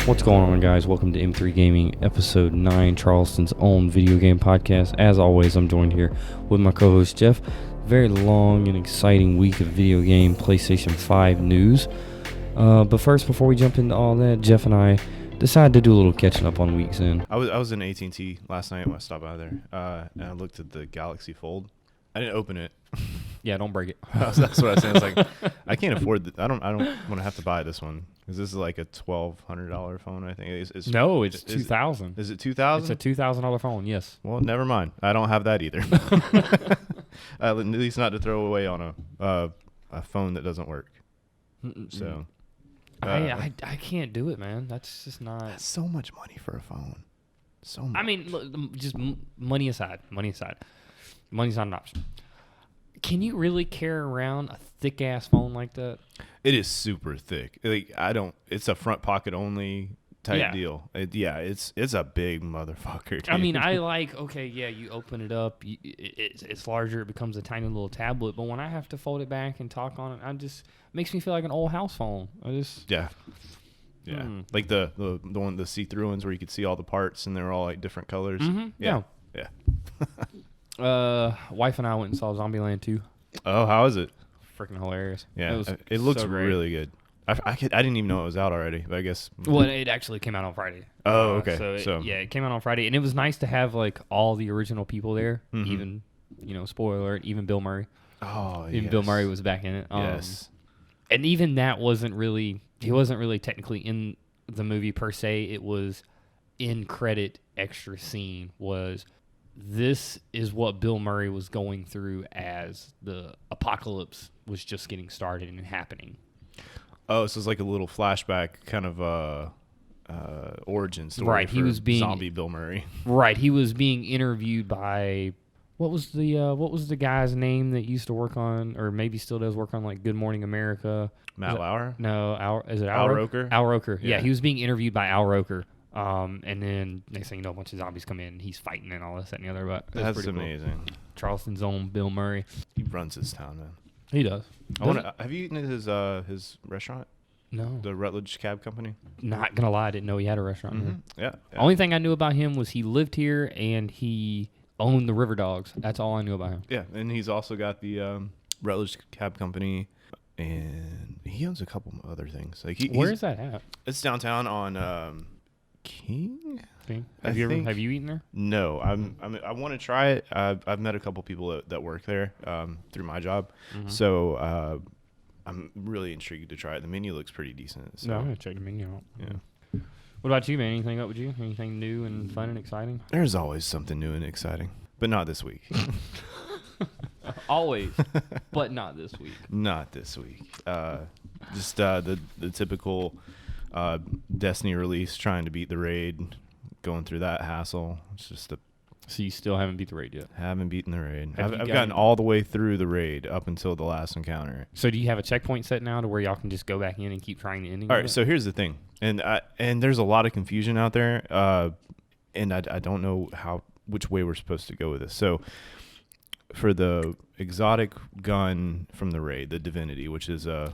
What's going on, guys? Welcome to M3 Gaming, episode 9, Charleston's own video game podcast. As always, I'm joined here with my co-host, Jeff. Very long and exciting week of video game PlayStation 5 news. But first, before we jump into all that, Jeff and I decided to do a little catching up on week's end. I was in AT&T last night when I stopped by there, and I looked at the Galaxy Fold. I didn't open it. Yeah, don't break it. That's what I was saying. It's like, I can't afford I don't want to have to buy this one because this is like a $1,200 phone. I think it's $2,000. Is it $2,000? It's a $2,000 phone. Yes. Well, never mind. I don't have that either. At least not to throw away on a phone that doesn't work. So, I can't do it, man. That's just not. That's so much money for a phone. So much. I mean, look, just money aside. Money's not an option. Can you really carry around a thick ass phone like that? It is super thick. Like it's a front pocket only type deal. It's a big motherfucker. Dude. I mean, you open it up, it's larger, it becomes a tiny little tablet. But when I have to fold it back and talk on it, makes me feel like an old house phone. Like the one, the see-through ones where you could see all the parts and they're all like different colors. Mm-hmm. Yeah. Wife and I went and saw Zombieland 2. Oh, how is it? Freaking hilarious. Yeah, it looks so really good. I didn't even know it was out already, but I guess. Well, it actually came out on Friday. Oh, okay. It came out on Friday, and it was nice to have like all the original people there. Mm-hmm. Even, spoiler alert, even Bill Murray. Oh, even Bill Murray was back in it. Yes. And even that wasn't really technically in the movie per se. It was in credit extra scene was. This is what Bill Murray was going through as the apocalypse was just getting started and happening. Oh, so it's like a little flashback kind of origin story. Right, he was being zombie Bill Murray. Right, he was being interviewed by what was the guy's name that used to work on, or maybe still does work on, like Good Morning America? Matt Lauer? No, is it Al Roker? Al Roker. Yeah, he was being interviewed by Al Roker. And then next thing you know, a bunch of zombies come in and he's fighting and all this, that, and the other. But that's amazing. Cool. Charleston's own Bill Murray. He runs his town, man. He does. Have you eaten at his restaurant? No. The Rutledge Cab Company? Not gonna lie, I didn't know he had a restaurant here. Yeah. Only thing I knew about him was he lived here and he owned the River Dogs. That's all I knew about him. Yeah, and he's also got the Rutledge Cab Company, and he owns a couple other things. Like where is that at? It's downtown on King. Have you eaten there? No, I want to try it. I've met a couple people that work there through my job, so I'm really intrigued to try it. The menu looks pretty decent. So. No, I'm gonna check the menu out. Yeah. What about you, man? Anything up with you? Anything new and fun and exciting? There's always something new and exciting, but not this week. Always, but not this week. Not this week. Just the typical. Destiny release, trying to beat the raid, going through that hassle. It's just So you still haven't beat the raid yet? Haven't beaten the raid. I've gotten all the way through the raid up until the last encounter. So do you have a checkpoint set now to where y'all can just go back in and keep trying the ending? All right. So here's the thing, and there's a lot of confusion out there, and I don't know which way we're supposed to go with this. So for the exotic gun from the raid, the Divinity, which is a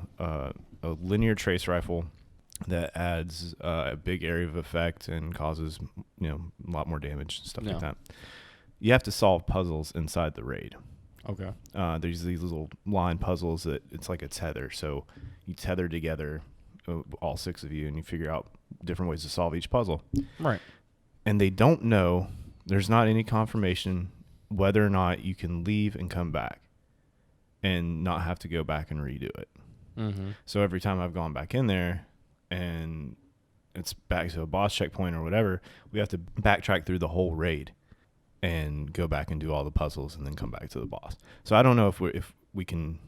linear trace rifle that adds a big area of effect and causes a lot more damage and stuff like that. You have to solve puzzles inside the raid. Okay. There's these little line puzzles that it's like a tether. So you tether together, all 6 of you, and you figure out different ways to solve each puzzle. Right. And they don't know. There's not any confirmation whether or not you can leave and come back and not have to go back and redo it. Mm-hmm. So every time I've gone back in there, and it's back to a boss checkpoint or whatever, we have to backtrack through the whole raid and go back and do all the puzzles and then come back to the boss. So I don't know if we can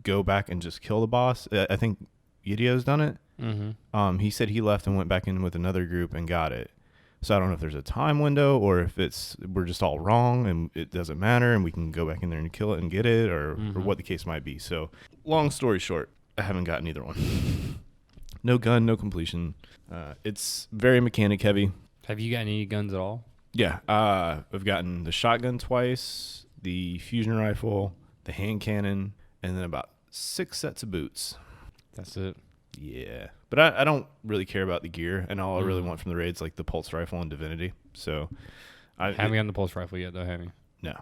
go back and just kill the boss. I think Yidio's done it. Mm-hmm. He said he left and went back in with another group and got it. So I don't know if there's a time window or if we're just all wrong and it doesn't matter and we can go back in there and kill it and get it or what the case might be. So long story short, I haven't gotten either one. No gun, no completion. It's very mechanic heavy. Have you gotten any guns at all? Yeah. I've gotten the shotgun twice, the fusion rifle, the hand cannon, and then about 6 sets of boots. That's it. Yeah, but I don't really care about the gear, and all I really want from the raid's like the pulse rifle and divinity. So Have you on the pulse rifle yet, though? Have you? No.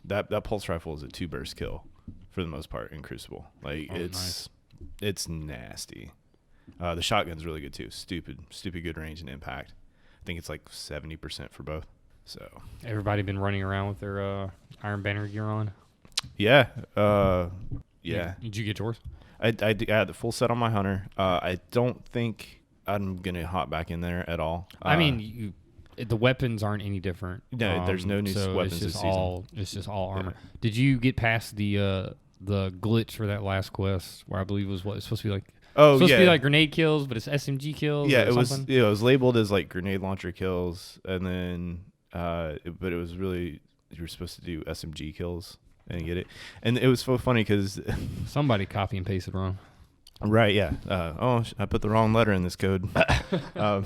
That pulse rifle is a 2-burst kill for the most part in Crucible. Like it's nasty. The shotgun's really good too. Stupid good range and impact. I think it's like 70% for both. So everybody been running around with their Iron Banner gear on. Yeah. Yeah. Did you get yours? I had the full set on my hunter. I don't think I'm gonna hop back in there at all. I mean, the weapons aren't any different. No, there's no new weapons this season. It's just all armor. Yeah. Did you get past the glitch for that last quest where I believe it's supposed to be like? Oh, supposed to be like grenade kills, but it's SMG kills. Yeah, it was labeled as like grenade launcher kills, and then but it was really you were supposed to do SMG kills and get it. And it was so funny because somebody copy and pasted wrong. Right, yeah. I put the wrong letter in this code. But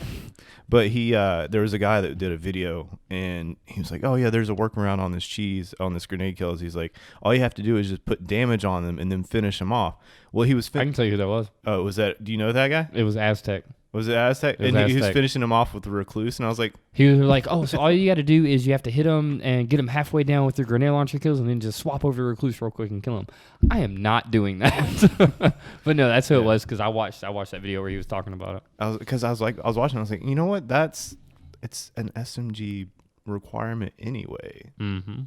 there was a guy that did a video, and he was like, "Oh yeah, there's a workaround on this grenade kills." He's like, "All you have to do is just put damage on them and then finish them off." Well, he was. I can tell you who that was. Oh, was that? Do you know that guy? It was Aztec. Was it Aztec? He was finishing him off with the recluse, and I was like, he was like, "Oh, so all you got to do is you have to hit him and get him halfway down with your grenade launcher kills, and then just swap over to recluse real quick and kill him." I am not doing that, but no, that's who it was because I watched that video where he was talking about it. I was watching. I was like, you know what? It's an SMG requirement anyway. Mm-hmm.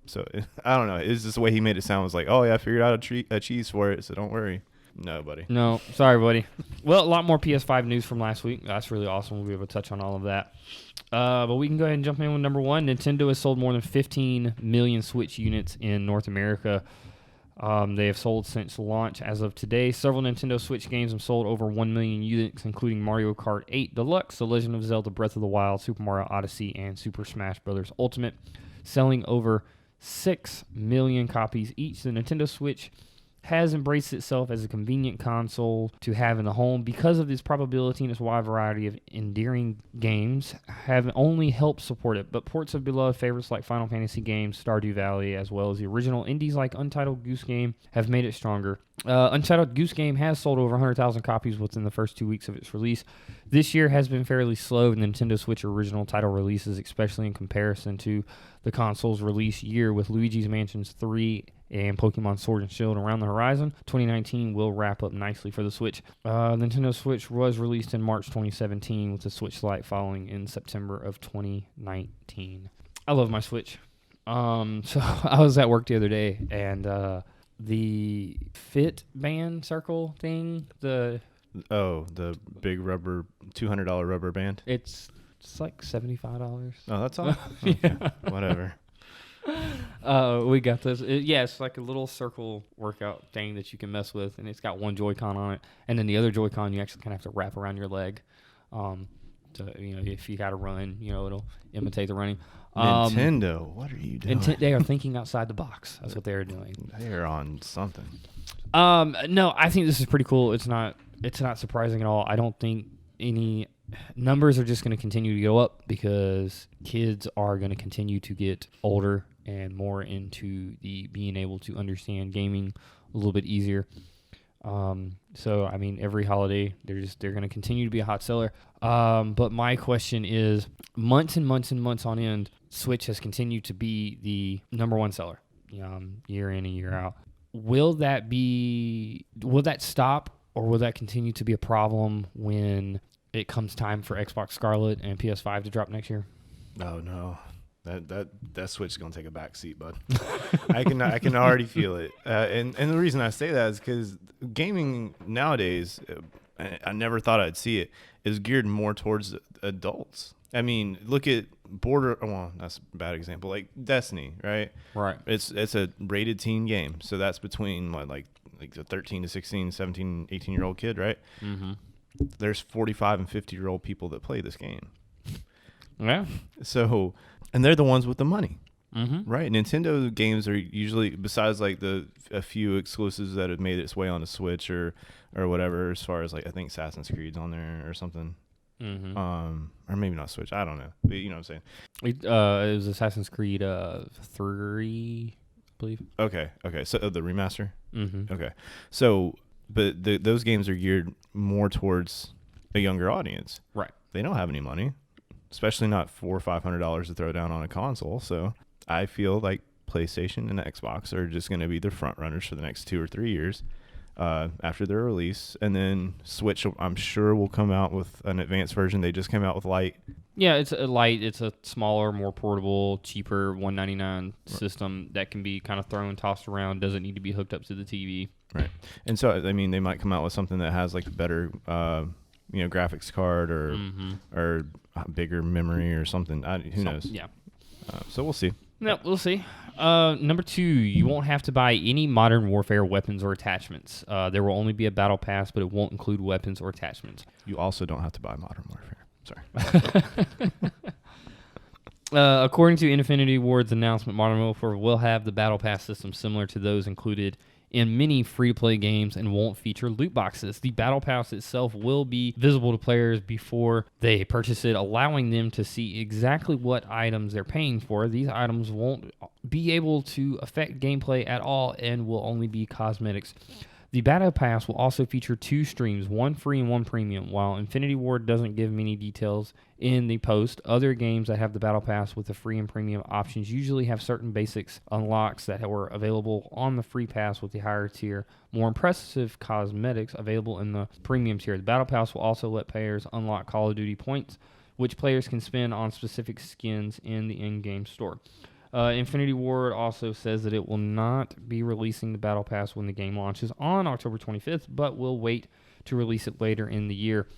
So I don't know. It's just the way he made it sound. Was like, oh yeah, I figured out a cheese for it, so don't worry. No, buddy. No, sorry, buddy. Well, a lot more PS5 news from last week. That's really awesome. We'll be able to touch on all of that. But we can go ahead and jump in with number one. Nintendo has sold more than 15 million Switch units in North America. They have sold since launch. As of today, several Nintendo Switch games have sold over 1 million units, including Mario Kart 8 Deluxe, The Legend of Zelda Breath of the Wild, Super Mario Odyssey, and Super Smash Bros. Ultimate, selling over 6 million copies each. The Nintendo Switch has embraced itself as a convenient console to have in the home because of its probability and its wide variety of endearing games have only helped support it, but ports of beloved favorites like Final Fantasy games, Stardew Valley, as well as the original indies like Untitled Goose Game have made it stronger. Untitled Goose Game has sold over 100,000 copies within the first 2 weeks of its release. This year has been fairly slow in the Nintendo Switch original title releases, especially in comparison to the console's release year with Luigi's Mansion 3 and Pokemon Sword and Shield around the horizon. 2019 will wrap up nicely for the Switch. Nintendo Switch was released in March 2017 with the Switch Lite following in September of 2019. I love my Switch. So I was at work the other day and the Fit Band Circle thing, the big rubber $200 rubber band. It's like $75. Oh, that's all. Okay. Yeah. Whatever. We got this. It's like a little circle workout thing that you can mess with, and it's got one Joy-Con on it, and then the other Joy-Con you actually kind of have to wrap around your leg. If you got to run, it'll imitate the running. Nintendo, what are you doing? They are thinking outside the box. That's what they're doing. They're on something. No, I think this is pretty cool. It's not surprising at all. I don't think any numbers are just going to continue to go up because kids are going to continue to get older and more into the being able to understand gaming a little bit easier. So I mean, every holiday they're going to continue to be a hot seller. But my question is, months and months and months on end, Switch has continued to be the number one seller, year in and year out. Will that stop, or will that continue to be a problem when it comes time for Xbox Scarlet and PS5 to drop next year? Oh no, that Switch is gonna take a back seat, bud. I can already feel it. And the reason I say that is because gaming nowadays, I never thought I'd see it, is geared more towards adults. I mean, look at that's a bad example. Like Destiny, right? Right. It's a rated teen game, so that's between like the 13 to 16, 17, 18-year-old kid, right? Mm-hmm. There's 45 and 50-year-old people that play this game. Yeah. So, and they're the ones with the money, mm-hmm. right? Nintendo games are usually, besides like a few exclusives that have made its way on the Switch or whatever, as far as like I think Assassin's Creed's on there or something. Mm-hmm. Or maybe not Switch. I don't know. But you know what I'm saying? It was Assassin's Creed 3, I believe. Okay. So the remaster. Mm-hmm. Okay. So, but those games are geared more towards a younger audience. Right. They don't have any money, especially not $400 or $500 to throw down on a console. So I feel like PlayStation and Xbox are just going to be the front runners for the next 2 or 3 years after their release. And then Switch, I'm sure, will come out with an advanced version. They just came out with Lite. Yeah, it's a Lite. It's a smaller, more portable, cheaper $199 system that can be kind of thrown, tossed around. Doesn't need to be hooked up to the TV. Right. And so, I mean, they might come out with something that has like a better, graphics card or bigger memory or something. Who knows? Yeah. So we'll see. No, we'll see. Number 2, you won't have to buy any Modern Warfare weapons or attachments. There will only be a battle pass, but it won't include weapons or attachments. You also don't have to buy Modern Warfare. Sorry. According to Infinity Ward's announcement, Modern Warfare will have the battle pass system similar to those included in many free-to-play games and won't feature loot boxes. The battle pass itself will be visible to players before they purchase it, allowing them to see exactly what items they're paying for. These items won't be able to affect gameplay at all and will only be cosmetics. The Battle Pass will also feature 2 streams, one free and one premium. While Infinity Ward doesn't give many details in the post, other games that have the Battle Pass with the free and premium options usually have certain basics unlocks that were available on the free pass with the higher tier, more impressive cosmetics available in the premium tier. The Battle Pass will also let players unlock Call of Duty points, which players can spend on specific skins in the in-game store. Infinity Ward also says that it will not be releasing the Battle Pass when the game launches on October 25th, but will wait to release it later in the year.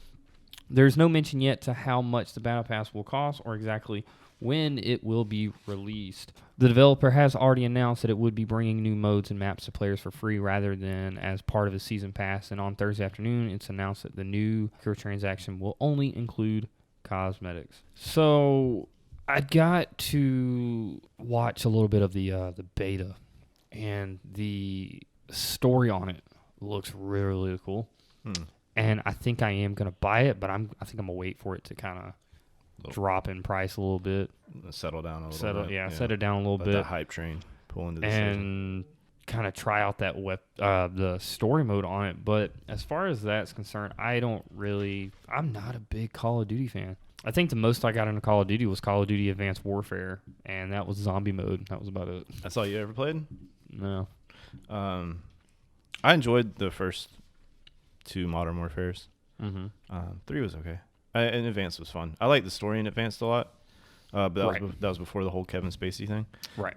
There's no mention yet to how much the Battle Pass will cost or exactly when it will be released. The developer has already announced that it would be bringing new modes and maps to players for free rather than as part of the season pass, and on Thursday afternoon, it's announced that the new microtransaction will only include cosmetics. So I got to watch a little bit of the beta, and the story on it looks really, really cool. And I think I am going to buy it, but I think I'm going to wait for it to kind of drop in price a little bit. Settle down a little bit. Yeah, settle down a little bit. Let that hype train pull into the and kind of try out that the story mode on it. But as far as that's concerned, I'm not a big Call of Duty fan. I think the most I got into Call of Duty was Call of Duty Advanced Warfare, and that was zombie mode. That was about it. That's all you ever played? No. I enjoyed the first 2 Modern Warfares. 3 was okay. And Advanced was fun. I liked the story in Advanced a lot, but that was before the whole Kevin Spacey thing. Right.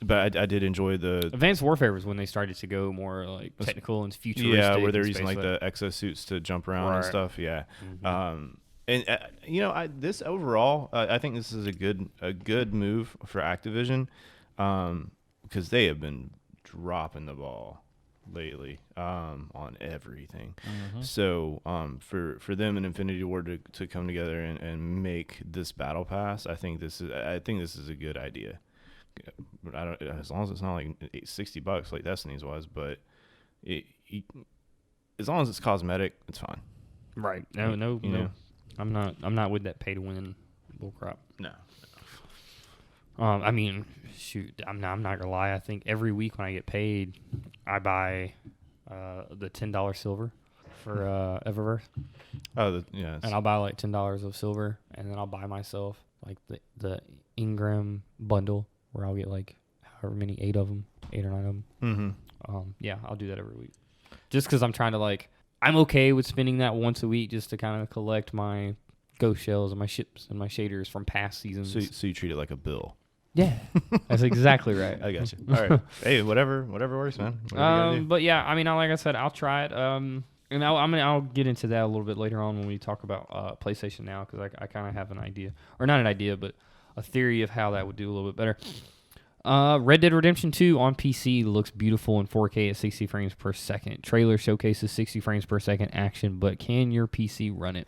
But I did enjoy the Advanced Warfare was when they started to go more like technical and futuristic. Yeah, where they're using like the exosuits to jump around and stuff. Yeah. This overall, I think this is a good move for Activision, because they have been dropping the ball lately on everything. So for them and Infinity Ward to come together and make this battle pass, I think this is a good idea. As long as it's not like $60 like Destiny's was, but as long as it's cosmetic, it's fine. Right. No. I'm not with that pay to win bullcrap. No. I mean, shoot, I'm not gonna lie. I think every week when I get paid, I buy the $10 silver for Eververse. And I'll buy like $10 of silver, and then I'll buy myself like the Ingram bundle where I'll get like however many 8 or 9 of them. I'll do that every week, just because I'm trying to I'm okay with spending that once a week just to kind of collect my ghost shells and my ships and my shaders from past seasons. So you treat it like a bill. Yeah, that's exactly right. I got you. All right. Hey, whatever works, man. But yeah, I mean, like I said, I'll try it. And I'll get into that a little bit later on when we talk about PlayStation Now, because I kind of have an idea, or not an idea, but a theory of how that would do a little bit better. Red Dead Redemption 2 on PC looks beautiful in 4K at 60 frames per second. Trailer showcases 60 frames per second action, but can your PC run it?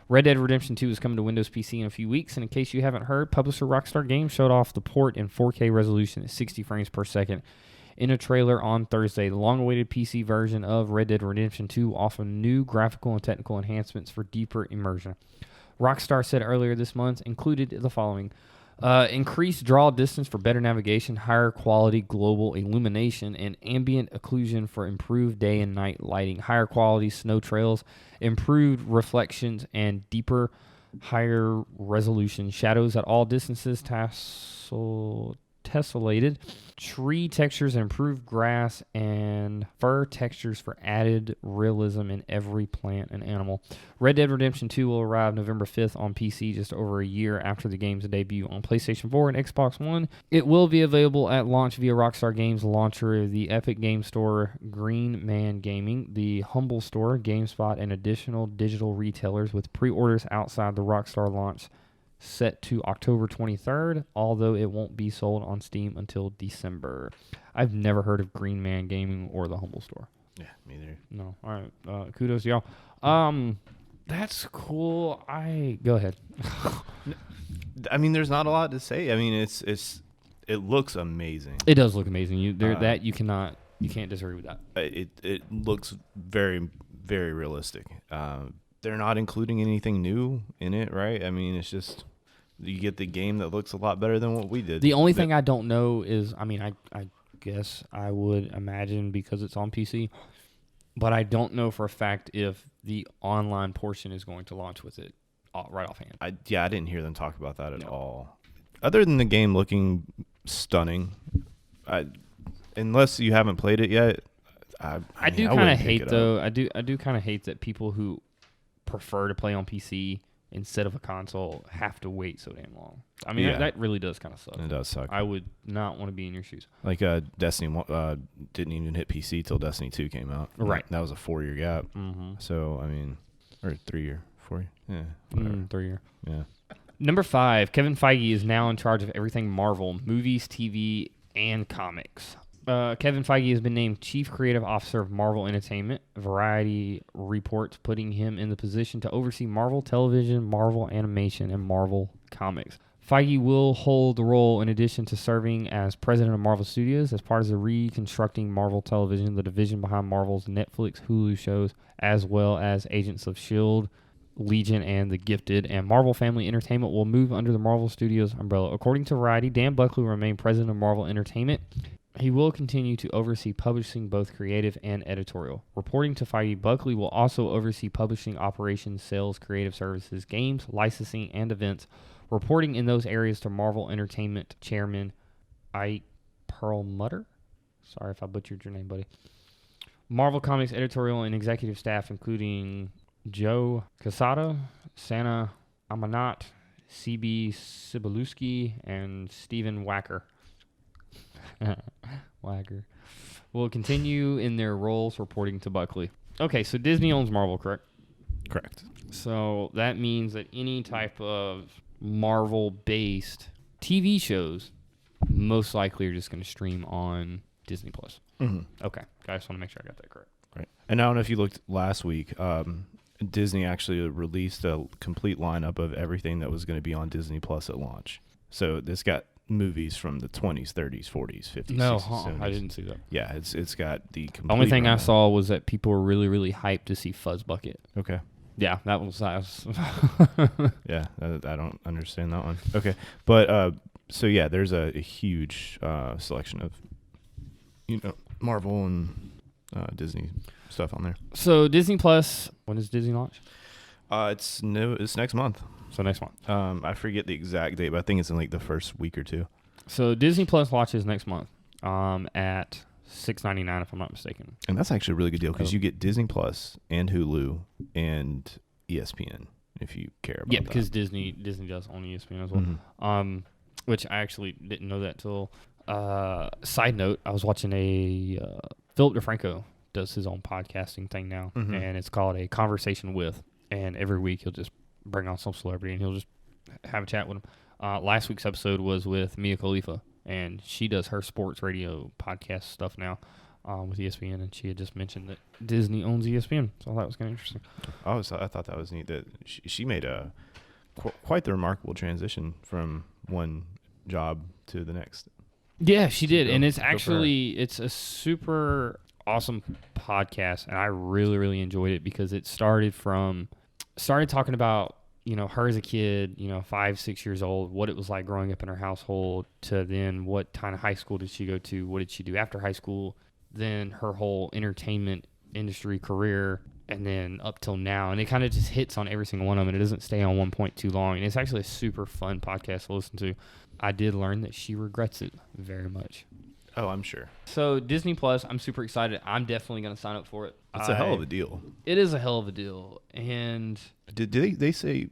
Red Dead Redemption 2 is coming to Windows PC in a few weeks, and in case you haven't heard, publisher Rockstar Games showed off the port in 4K resolution at 60 frames per second in a trailer on Thursday. The long-awaited PC version of Red Dead Redemption 2 offers new graphical and technical enhancements for deeper immersion. Rockstar said earlier this month included the following: Increased draw distance for better navigation, higher quality global illumination, and ambient occlusion for improved day and night lighting, higher quality snow trails, improved reflections, and deeper, higher resolution shadows at all distances, tessellated tree textures and improved grass and fur textures for added realism in every plant and animal. Red Dead Redemption 2 will arrive November 5th on PC, just over a year after the game's debut on PlayStation 4 and Xbox One. It will be available at launch via Rockstar Games launcher, the Epic Game Store, Green Man Gaming, the Humble Store, GameSpot, and additional digital retailers, with pre-orders outside the Rockstar launch set to October 23rd, although it won't be sold on Steam until December. I've never heard of Green Man Gaming or the Humble Store. Yeah, me neither. No. All right. Kudos to y'all. That's cool. Go ahead. I mean, there's not a lot to say. I mean, it looks amazing. It does look amazing. You can't disagree with that. It looks very, very realistic. They're not including anything new in it, right? I mean, it's just you get the game that looks a lot better than what we did. The only thing I don't know is, I guess I would imagine because it's on PC, but I don't know for a fact if the online portion is going to launch with it right offhand. I didn't hear them talk about that at all. Other than the game looking stunning, unless you haven't played it yet, I do kind of hate though. I do kind of hate that people who prefer to play on PC instead of a console have to wait so damn long. I mean, that really does kind of suck. It does suck. I would not want to be in your shoes. Like Destiny didn't even hit PC till Destiny 2 came out. Right. That was a 4-year gap. Mm-hmm. So, I mean, or 3-year, 4-year. Yeah. 3-year. Yeah. Number 5, Kevin Feige is now in charge of everything Marvel, movies, TV, and comics. Kevin Feige has been named Chief Creative Officer of Marvel Entertainment. Variety reports putting him in the position to oversee Marvel Television, Marvel Animation, and Marvel Comics. Feige will hold the role in addition to serving as president of Marvel Studios as part of the reconstructing Marvel Television, the division behind Marvel's Netflix, Hulu shows, as well as Agents of S.H.I.E.L.D., Legion, and The Gifted, and Marvel Family Entertainment will move under the Marvel Studios umbrella. According to Variety, Dan Buckley will remain president of Marvel Entertainment. He will continue to oversee publishing, both creative and editorial. Reporting to Feige, Buckley will also oversee publishing operations, sales, creative services, games, licensing, and events, reporting in those areas to Marvel Entertainment Chairman Ike Perlmutter. Sorry if I butchered your name, buddy. Marvel Comics editorial and executive staff, including Joe Quesada, Sana Amanat, C.B. Cibulski, and Stephen Wacker. Will continue in their roles, reporting to Buckley. Okay, so Disney owns Marvel, correct? Correct. So that means that any type of Marvel-based TV shows most likely are just going to stream on Disney Plus. Mm-hmm. Okay, I just want to make sure I got that correct. Right. And I don't know if you looked last week. Disney actually released a complete lineup of everything that was going to be on Disney Plus at launch. So this got movies from the 20s, 30s, 40s, 50s, no, 60s, 70s. I didn't see that. Yeah, it's got the complete. The only thing I saw was that people were really, really hyped to see Fuzz Bucket. Okay. Yeah, that was. Yeah, I don't understand that one. Okay, but so yeah, there's a huge selection of Marvel and Disney stuff on there. So Disney Plus, when does Disney launch? It's next month. So next month. I forget the exact date, but I think it's in like the first week or two. So Disney Plus launches next month at $6.99 if I'm not mistaken. And that's actually a really good deal because you get Disney Plus and Hulu and ESPN if you care about that. Yeah, because Disney does own ESPN as well. Mm-hmm. Which I actually didn't know that till. Side note, I was watching Philip DeFranco does his own podcasting thing now, and it's called A Conversation With. And every week he'll just bring on some celebrity and he'll just have a chat with him. Last week's episode was with Mia Khalifa, and she does her sports radio podcast stuff now with ESPN, and she had just mentioned that Disney owns ESPN, so I thought it was kind of interesting. I thought that was neat that she made quite the remarkable transition from one job to the next. Yeah, she did, and it's a super awesome podcast, and I really, really enjoyed it because it started talking about her as a kid, 5, 6 years old, what it was like growing up in her household, to then what kind of high school did she go to? What did she do after high school? Then her whole entertainment industry career, and then up till now. And it kind of just hits on every single one of them, and it doesn't stay on one point too long. And it's actually a super fun podcast to listen to. I did learn that she regrets it very much. Oh, I'm sure. So Disney Plus, I'm super excited. I'm definitely going to sign up for it. It's a hell of a deal. It is a hell of a deal. And did they say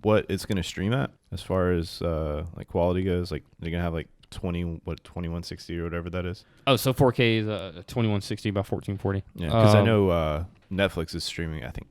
what it's going to stream at as far as like quality goes? Like they're going to have like 2160 or whatever that is? Oh, so 4K is 2160 by 1440. Yeah, because I know Netflix is streaming, I think,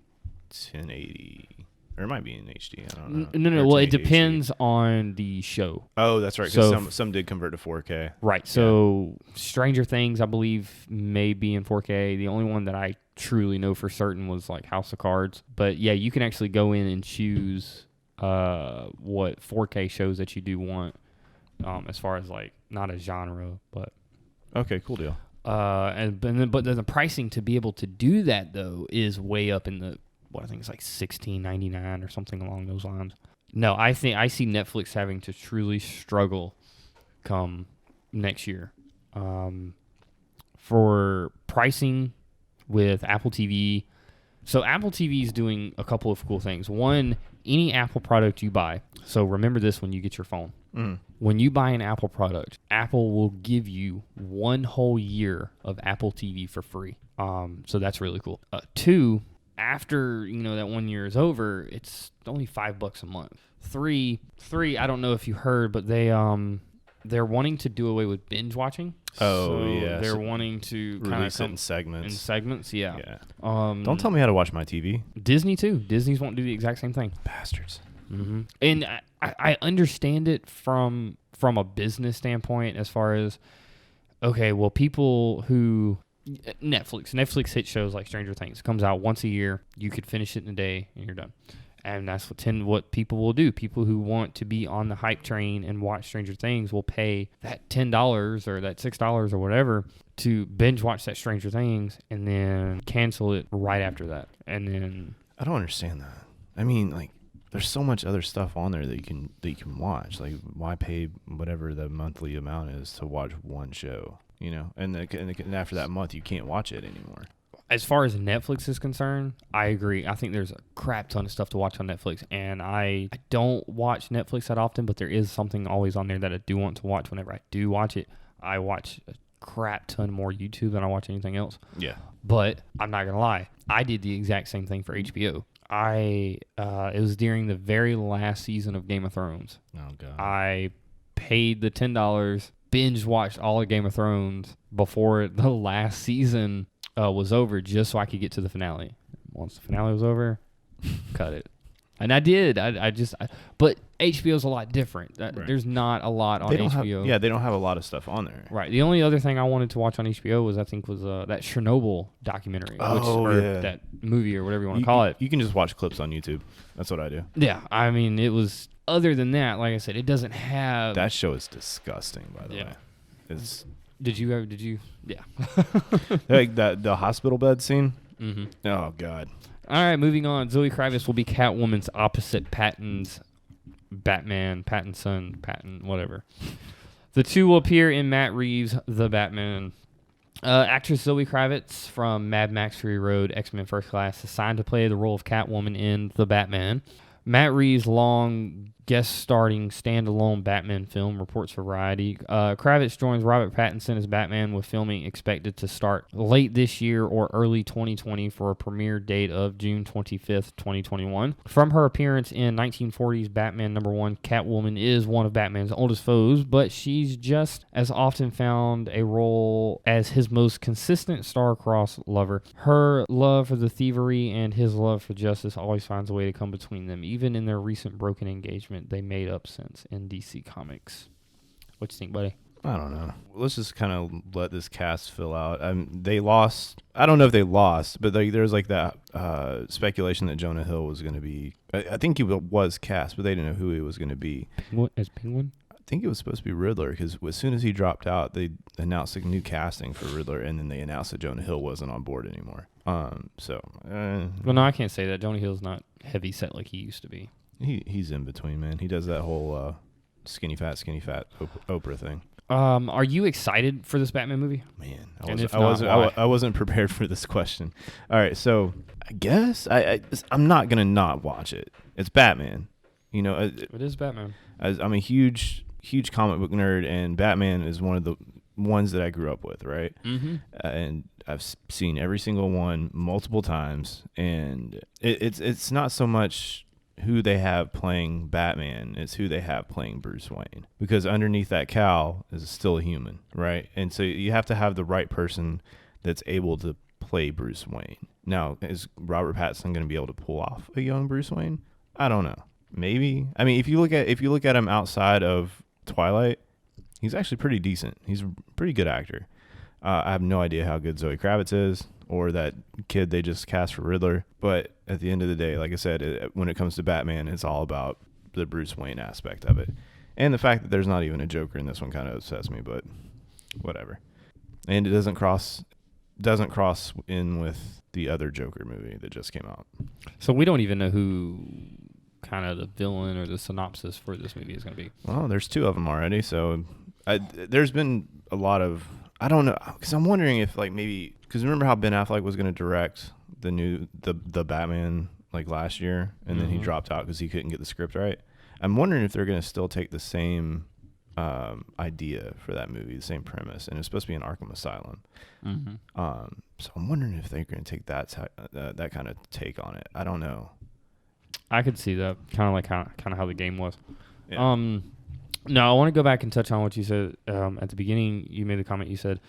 1080. Or it might be in HD. I don't know. No. Well, it depends on the show. Oh, that's right. Because some did convert to 4K. Right. So Stranger Things, I believe, may be in 4K. The only one that I truly know for certain was like House of Cards. But yeah, you can actually go in and choose what 4K shows that you do want, as far as like not a genre, but okay, cool deal. But then the pricing to be able to do that though is way up in the. I think it's like $16.99 or something along those lines. No, I see Netflix having to truly struggle come next year for pricing with Apple TV. So Apple TV is doing a couple of cool things. One, any Apple product you buy. So remember this when you get your phone. When you buy an Apple product, Apple will give you 1 whole year of Apple TV for free. So that's really cool. 2, after that 1 year is over, it's only $5 a month. 3, I don't know if you heard, but they're wanting to do away with binge watching. Oh, so yeah. They're wanting to release it in segments. In segments, yeah. Don't tell me how to watch my TV. Disney too. Disney's won't do the exact same thing. Bastards. Mm-hmm. And I understand it from a business standpoint, as far as, okay, well, people who Netflix hit shows like Stranger Things. It comes out once a year. You could finish it in a day and you're done. And that's what people will do. People who want to be on the hype train and watch Stranger Things will pay that $10 or that $6 or whatever to binge watch that Stranger Things and then cancel it right after that. And then I don't understand that. I mean, like, there's so much other stuff on there that you can watch. Like, why pay whatever the monthly amount is to watch one show? And after that month, you can't watch it anymore. As far as Netflix is concerned, I agree. I think there's a crap ton of stuff to watch on Netflix, and I don't watch Netflix that often, but there is something always on there that I do want to watch. Whenever I do watch it, I watch a crap ton more YouTube than I watch anything else. Yeah. But I'm not going to lie. I did the exact same thing for HBO. It was during the very last season of Game of Thrones. Oh, God. I paid the $10, binge watched all of Game of Thrones before the last season was over, just so I could get to the finale. Once the finale was over, cut it. And I did. But HBO's a lot different. Right. There's not a lot on HBO. They don't have a lot of stuff on there. Right. The only other thing I wanted to watch on HBO was that Chernobyl documentary. That movie or whatever you want to call it. You can just watch clips on YouTube. That's what I do. Yeah. I mean, it was, other than that, like I said, it doesn't have. That show is disgusting, by the way. It's. Did you? Yeah. Like the hospital bed scene? Mm-hmm. Oh, God. All right, moving on. Zoe Kravitz will be Catwoman's opposite Pattinson, whatever. The two will appear in Matt Reeves' The Batman. Actress Zoe Kravitz from Mad Max Fury Road, X-Men First Class, is signed to play the role of Catwoman in The Batman. Matt Reeves' long guest-starring standalone Batman film, reports Variety. Kravitz joins Robert Pattinson as Batman, with filming expected to start late this year or early 2020 for a premiere date of June 25th, 2021. From her appearance in 1940's Batman #1, Catwoman is one of Batman's oldest foes, but she's just as often found a role as his most consistent star-crossed lover. Her love for the thievery and his love for justice always finds a way to come between them, even in their recent broken engagement they made up since in DC Comics. What you think, buddy? I don't know. Let's just kind of let this cast fill out. They lost. I don't know if they lost, but there's like that speculation that Jonah Hill was going to be. I think he was cast, but they didn't know who he was going to be. As Penguin? I think it was supposed to be Riddler, because as soon as he dropped out, they announced a new casting for Riddler, and then they announced that Jonah Hill wasn't on board anymore. Well, no, I can't say that. Jonah Hill's not heavy set like he used to be. He's in between, man. He does that whole skinny fat Oprah thing. Are you excited for this Batman movie? Man, I wasn't prepared for this question. All right, so I guess I'm not gonna not watch it. It's Batman. You know, it is Batman. I'm a huge comic book nerd, and Batman is one of the ones that I grew up with, right? Mm-hmm. And I've seen every single one multiple times, and it's not so much who they have playing Batman, it's who they have playing Bruce Wayne, because underneath that cowl is still a human, right? And so you have to have the right person that's able to play Bruce Wayne. Now, is Robert Pattinson going to be able to pull off a young Bruce Wayne? I don't know. Maybe. I mean, if you look at him outside of Twilight, he's actually pretty decent. He's a pretty good actor. I have no idea how good Zoe Kravitz is, or that kid they just cast for Riddler. But at the end of the day, like I said, when it comes to Batman, it's all about the Bruce Wayne aspect of it. And the fact that there's not even a Joker in this one kind of upsets me, but whatever. And it doesn't cross in with the other Joker movie that just came out. So we don't even know who kind of the villain or the synopsis for this movie is going to be. Well, there's 2 of them already, so there's been a lot of, I don't know, because I'm wondering if because remember how Ben Affleck was going to direct the Batman like last year, and then he dropped out because he couldn't get the script right. I'm wondering if they're going to still take the same idea for that movie, the same premise, and it's supposed to be an Arkham Asylum. Mm-hmm. So I'm wondering if they're going to take that kind of take on it. I don't know. I could see that, kind of how the game was. Yeah. No, I want to go back and touch on what you said at the beginning. You made the comment. You said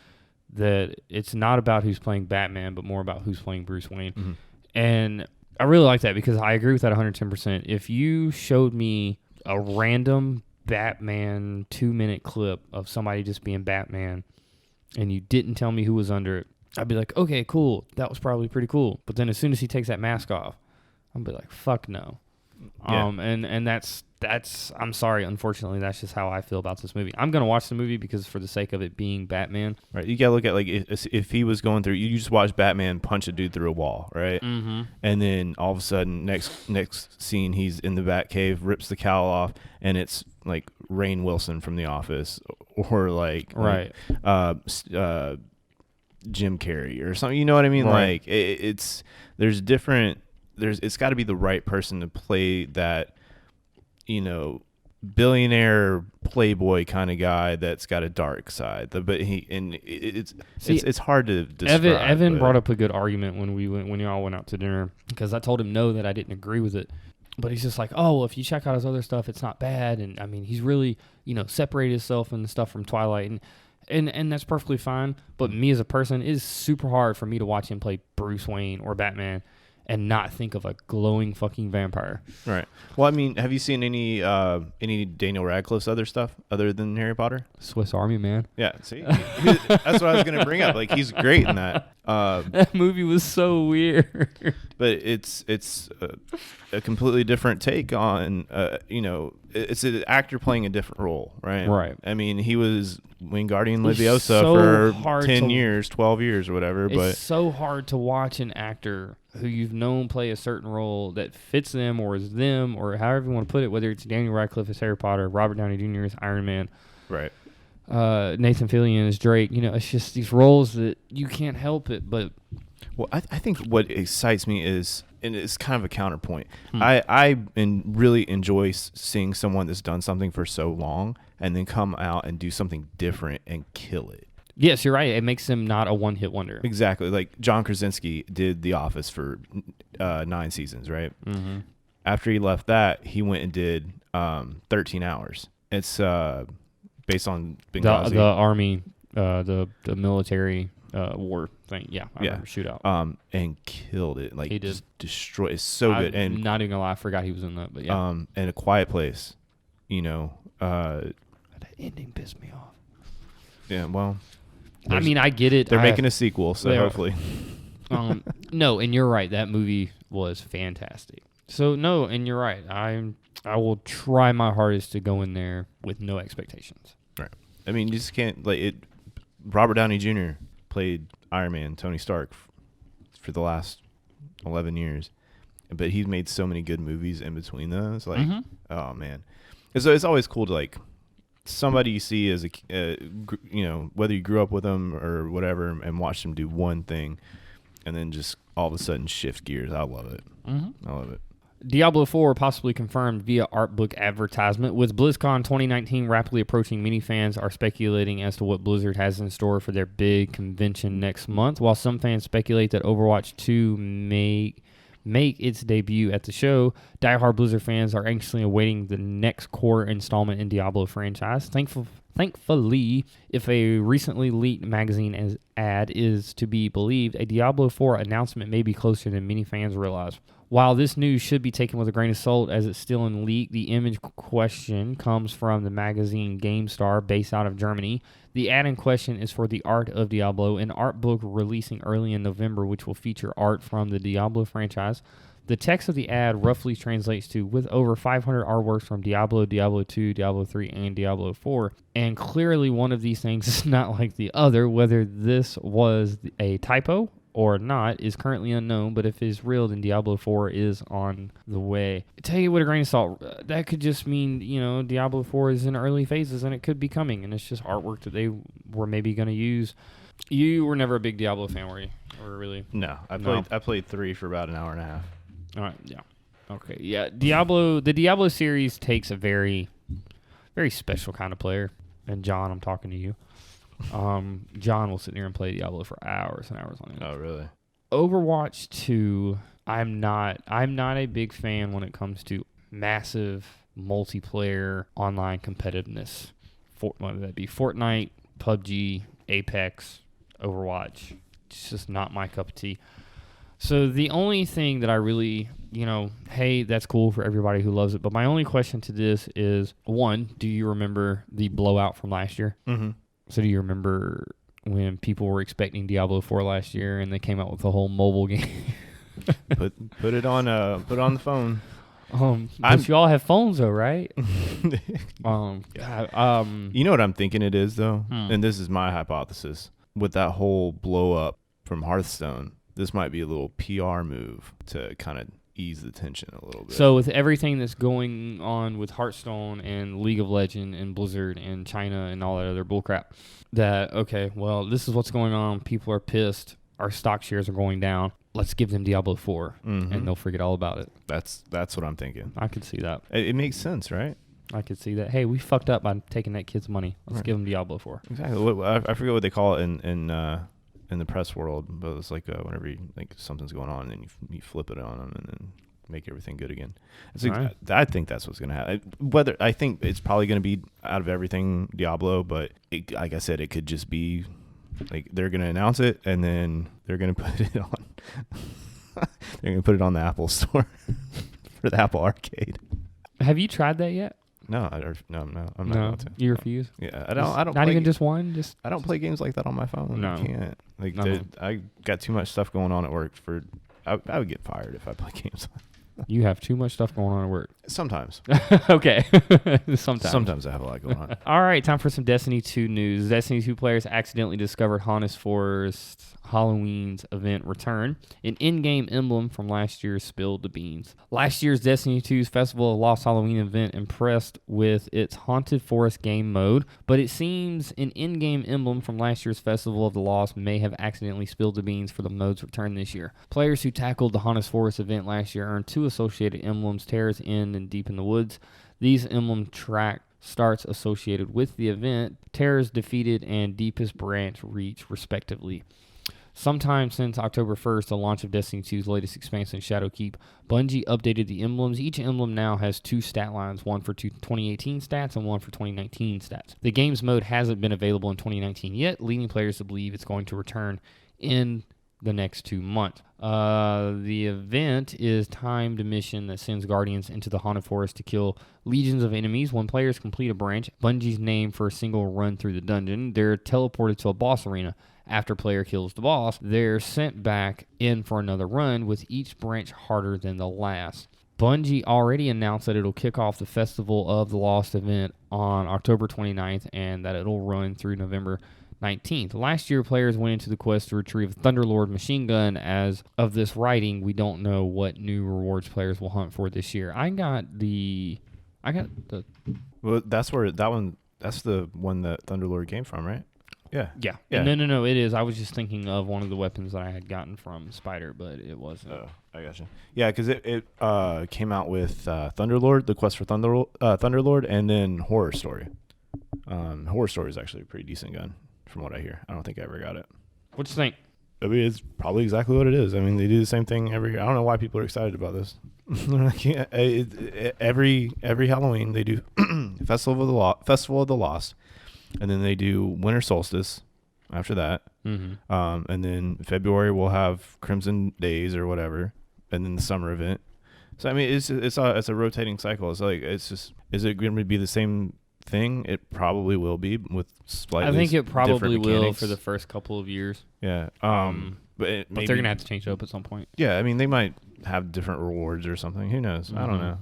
that it's not about who's playing Batman, but more about who's playing Bruce Wayne. Mm-hmm. And I really like that, because I agree with that 110%. If you showed me a random Batman 2-minute clip of somebody just being Batman, and you didn't tell me who was under it, I'd be like, okay, cool. That was probably pretty cool. But then as soon as he takes that mask off, I'd be like, fuck no. Yeah. And that's I'm sorry, unfortunately, that's just how I feel about this movie. I'm gonna watch the movie because for the sake of it being Batman. Right. You gotta look at if he was going through, you just watch Batman punch a dude through a wall, right? Mm-hmm. And then all of a sudden, next scene, he's in the Batcave, rips the cowl off, and it's like Rainn Wilson from The Office, or Jim Carrey or something. You know what I mean? Right. Like it's got to be the right person to play that, billionaire playboy kind of guy that's got a dark side. It's hard to describe. Evan brought up a good argument when y'all went out to dinner, because I told him no, that I didn't agree with it. But he's just like, oh, well, if you check out his other stuff, it's not bad. And I mean, he's really, separated himself and stuff from Twilight, and that's perfectly fine. But me as a person, it is super hard for me to watch him play Bruce Wayne or Batman and not think of a glowing fucking vampire. Right. Well, I mean, have you seen any Daniel Radcliffe's other stuff other than Harry Potter? Swiss Army Man. Yeah. See, that's what I was gonna bring up. Like, he's great in that. That movie was so weird. But it's a completely different take on it's an actor playing a different role, right? Right. I mean, he was Wingardium Leviosa for 10 years, 12 years, or whatever. It's so hard to watch an actor who you've known play a certain role that fits them or is them, or however you want to put it, whether it's Daniel Radcliffe as Harry Potter, Robert Downey Jr. as Iron Man, right? Nathan Fillion as Drake. It's just these roles that you can't help it. But well, I think what excites me is, and it's kind of a counterpoint. I really enjoy seeing someone that's done something for so long and then come out and do something different and kill it. Yes, you're right. It makes him not a one-hit wonder. Exactly. Like John Krasinski did The Office for 9 seasons, right? Mm-hmm. After he left that, he went and did 13 Hours. It's based on Benghazi. The army, the military war thing. Yeah, I remember Shootout. And killed it. Like, he did. Just destroyed. It's so good. And not even gonna lie, I forgot he was in that. But yeah. And A Quiet Place. That ending pissed me off. Yeah. Well. I mean, I get it. They're making a sequel, so hopefully. No, and you're right. That movie was fantastic. So no, and you're right. I will try my hardest to go in there with no expectations. Right. I mean, you just can't Robert Downey Jr. played Iron Man, Tony Stark, for the last 11 years. but he's made so many good movies in between those. Like, oh man, it's always cool to like somebody you see as a whether you grew up with them or whatever, and watch them do one thing, and then just all of a sudden shift gears. I love it. I love it. Diablo 4 possibly confirmed via art book advertisement. With BlizzCon 2019 rapidly approaching, many fans are speculating as to what Blizzard has in store for their big convention next month. While some fans speculate that Overwatch 2 may make its debut at the show, diehard Blizzard fans are anxiously awaiting the next core installment in Diablo franchise. Thankfully, if a recently leaked magazine ad is to be believed, a Diablo 4 announcement may be closer than many fans realize. While this news should be taken with a grain of salt as it's still in leak, the image question comes from the magazine GameStar, based out of Germany. The ad in question is for The Art of Diablo, an art book releasing early in November, which will feature art from the Diablo franchise. The text of the ad roughly translates to, with over 500 artworks from Diablo, Diablo 2, Diablo 3, and Diablo 4. And clearly one of these things is not like the other. Whether this was a typo or not is currently unknown, but if it's real, then Diablo 4 is on the way. Tell you with a grain of salt, that could just mean, Diablo 4 is in early phases and it could be coming, and it's just artwork that they were maybe going to use. You were never a big Diablo fan, were you? Or really? No, I played 3 for about an hour and a half. All right, yeah. Okay, yeah. The Diablo series takes a very, very special kind of player. And John, I'm talking to you. John will sit there and play Diablo for hours and hours on it. Oh, really? Overwatch 2, I'm not a big fan when it comes to massive multiplayer online competitiveness. Whether that be Fortnite, PUBG, Apex, Overwatch. It's just not my cup of tea. So the only thing that I really, hey, that's cool for everybody who loves it. But my only question to this is, one, do you remember the blowout from last year? Mm-hmm. So do you remember when people were expecting Diablo 4 last year and they came out with the whole mobile game? put it on the phone. But you all have phones though, right? Yeah. You know what I'm thinking it is though? And this is my hypothesis. With that whole blow up from Hearthstone, this might be a little PR move to kind of ease the tension a little bit. So with everything that's going on with Hearthstone and League of Legends and Blizzard and China and all that other bullcrap, this is what's going on. People are pissed. Our stock shares are going down. Let's give them Diablo 4, and they'll forget all about it. That's what I'm thinking. I could see that. It makes sense, right? I could see that. Hey, we fucked up by taking that kid's money. Let's give them Diablo 4. Exactly. I forget what they call it in the press world, but it's like whenever something's going on and you flip it on them and then make everything good again. Right. I think that's what's going to happen. I think it's probably going to be out of everything Diablo, but like I said, it could just be like they're going to announce it and then they're going to put it on. They're going to put it on the Apple Store for the Apple Arcade. Have you tried that yet? No, I'm not going to. You refuse? Yeah, I don't. Not even just one. I don't play games like that on my phone. No, I can't. I got too much stuff going on at work. I would get fired if I play games. You have too much stuff going on at work. Sometimes. Okay. Sometimes I have a lot going on. All right, time for some Destiny 2 news. Destiny 2 players accidentally discovered Honest Forest's Halloween's event return. An in-game emblem from last year spilled the beans. Last year's Destiny 2's Festival of Lost Halloween event impressed with its Haunted Forest game mode, but it seems an in-game emblem from last year's Festival of the Lost may have accidentally spilled the beans for the mode's return this year. Players who tackled the Honest Forest event last year earned 2 associated emblems, Terra's End and Deep in the Woods. These emblem track starts associated with the event, Terra's Defeated and Deepest Branch Reach, respectively. Sometime since October 1st, the launch of Destiny 2's latest expansion, Shadowkeep, Bungie updated the emblems. Each emblem now has 2 stat lines, one for 2018 stats and one for 2019 stats. The game's mode hasn't been available in 2019 yet, leading players to believe it's going to return in the next 2 months. The event is timed mission that sends Guardians into the Haunted Forest to kill legions of enemies. When players complete a branch, Bungie's name for a single run through the dungeon, they're teleported to a boss arena. After player kills the boss, they're sent back in for another run, with each branch harder than the last. Bungie already announced that it'll kick off the Festival of the Lost event on October 29th and that it'll run through November 19th. Last year, players went into the quest to retrieve a Thunderlord machine gun. As of this writing, we don't know what new rewards players will hunt for this year. I got the. Well, that's where that one. That's the one that Thunderlord came from, right? Yeah. Yeah. No. It is. I was just thinking of one of the weapons that I had gotten from Spider, but it wasn't. Oh, I gotcha. Yeah, because it came out with Thunderlord, the quest for Thunderlord, and then Horror Story. Horror Story is actually a pretty decent gun, from what I hear. I don't think I ever got it. What you think? I mean, it's probably exactly what it is. I mean, they do the same thing every year. I don't know why people are excited about this. Every Halloween they do Festival of the Lost, and then they do Winter Solstice after that. Mm-hmm. And then February we'll have Crimson Days or whatever, and then the summer event. So I mean, it's a rotating cycle. It's like is it going to be the same thing? It probably will be with slightly. I think it probably will mechanics for the first couple of years. Yeah. But they're gonna have to change it up at some point. Yeah, I mean they might have different rewards or something. Who knows? I don't know.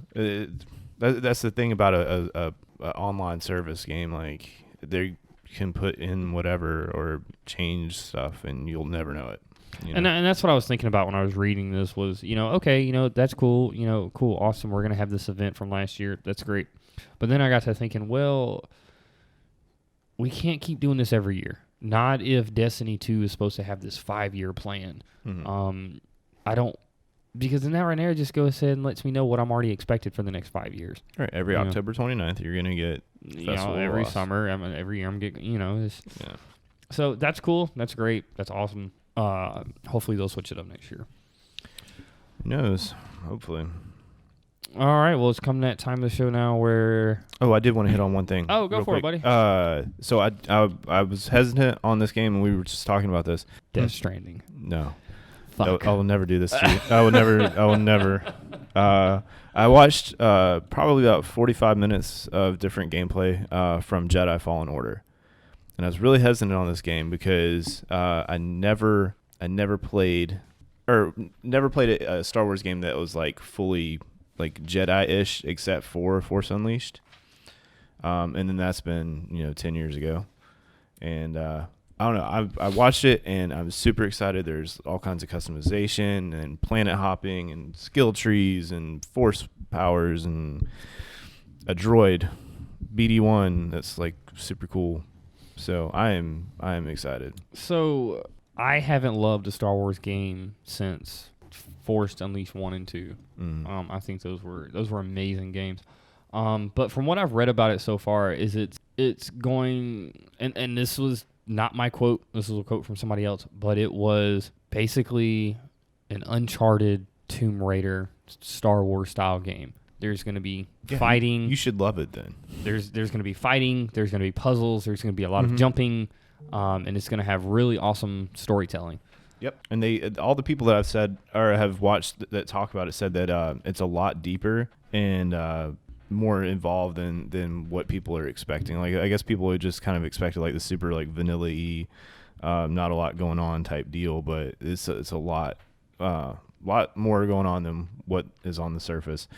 That's the thing about a online service game. Like they can put in whatever or change stuff, and you'll never know it. You know? And that's what I was thinking about when I was reading this. Was okay, that's cool. Cool, awesome. We're gonna have this event from last year. That's great. But then I got to thinking, well, we can't keep doing this every year. Not if Destiny 2 is supposed to have this 5-year plan. Mm-hmm. I don't, because then that right there just goes ahead and lets me know what I'm already expected for the next 5 years. Right. Every October 29th, you're going to get Festival every summer. I mean, every year I'm getting, Yeah. So that's cool. That's great. That's awesome. Hopefully they'll switch it up next year. Who knows? Hopefully. All right, well, it's come that time of the show now where... Oh, I did want to hit on one thing. Oh, go for it, buddy. So I was hesitant on this game, and we were just talking about this. Death Stranding. No. Fuck. I will never do this to you. I will never. I watched probably about 45 minutes of different gameplay from Jedi Fallen Order. And I was really hesitant on this game because I never played a Star Wars game that was like fully like Jedi-ish except for Force Unleashed. And then that's been, 10 years ago. And I don't know. I watched it and I'm super excited. There's all kinds of customization and planet hopping and skill trees and force powers and a droid BD-1 that's like super cool. So I am excited. So I haven't loved a Star Wars game since Force Unleashed 1 and 2. I think those were amazing games. But from what I've read about it so far, is it's going, and this was not my quote. This was a quote from somebody else, but it was basically an Uncharted Tomb Raider Star Wars style game. There's going to be fighting. You should love it then. There's going to be fighting. There's going to be puzzles. There's going to be a lot of jumping, and it's going to have really awesome storytelling. Yep. And all the people that I've said or have watched that talk about it said that it's a lot deeper and more involved than what people are expecting. Like I guess people would just kind of expected like the super like vanilla-y, not a lot going on type deal, but it's a lot more going on than what is on the surface.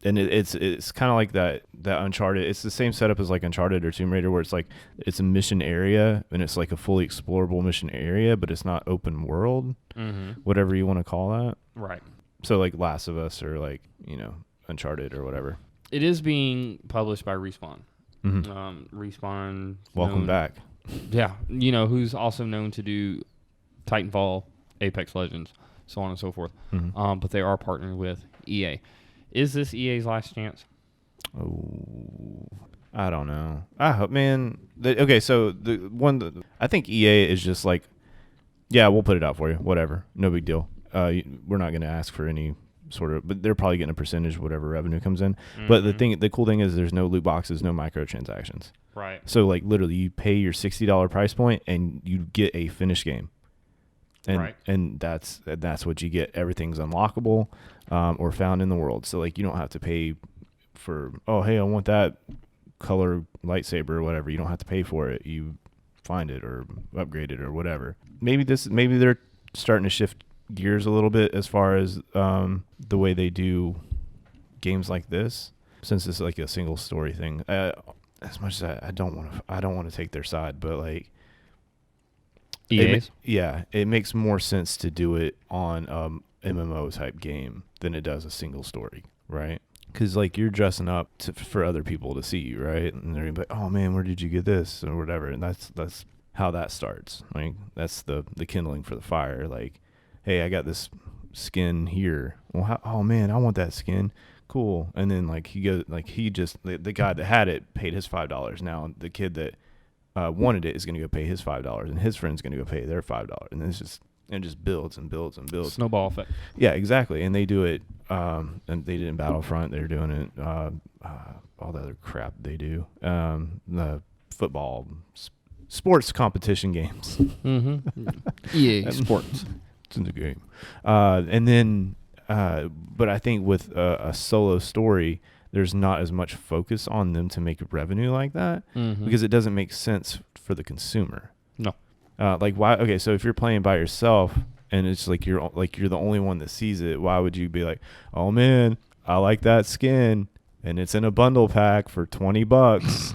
And it's kind of like that Uncharted. It's the same setup as like Uncharted or Tomb Raider, where it's like it's a mission area and it's like a fully explorable mission area, but it's not open world, whatever you want to call that. Right. So like Last of Us or like Uncharted or whatever. It is being published by Respawn. Mm-hmm. Respawn. Welcome back. Yeah, who's also known to do Titanfall, Apex Legends, so on and so forth. Mm-hmm. But they are partnered with EA. Is this EA's last chance? Oh, I don't know. I hope, man. Okay, so I think EA is just like, yeah, we'll put it out for you. Whatever, no big deal. We're not going to ask for any sort of, but they're probably getting a percentage of whatever revenue comes in. Mm-hmm. But the cool thing is there's no loot boxes, no microtransactions. Right. So like literally, you pay your $60 price point and you get a finished game. And that's what you get. Everything's unlockable or found in the world. So like you don't have to pay for, oh hey, I want that color lightsaber or whatever. You don't have to pay for it. You find it or upgrade it or whatever. Maybe they're starting to shift gears a little bit as far as the way they do games like this, since it's like a single story thing. As much as I don't want to take their side, but like EA's? It makes more sense to do it on MMO type game than it does a single story, right? Because like you're dressing up for other people to see you, right? And they're gonna be like, "Oh man, where did you get this?" or whatever. And that's how that starts. Like that's the kindling for the fire. Like, hey, I got this skin here. Well, oh man, I want that skin. Cool. And then like he goes, like the guy that had it paid his $5. Now the kid that wanted it is gonna go pay his $5, and his friend's gonna go pay their $5, and then it just builds and builds and builds. Snowball effect. Yeah, exactly. And they do it. And they did it in Battlefront. They're doing it. All the other crap they do. The football, sports competition games. Mm-hmm. EA Sports. It's in the game. And then, but I think with a solo story, there's not as much focus on them to make revenue like that because it doesn't make sense for the consumer. No. Like why? Okay, so if you're playing by yourself and it's like you're the only one that sees it, why would you be like, oh man, I like that skin and it's in a bundle pack for $20?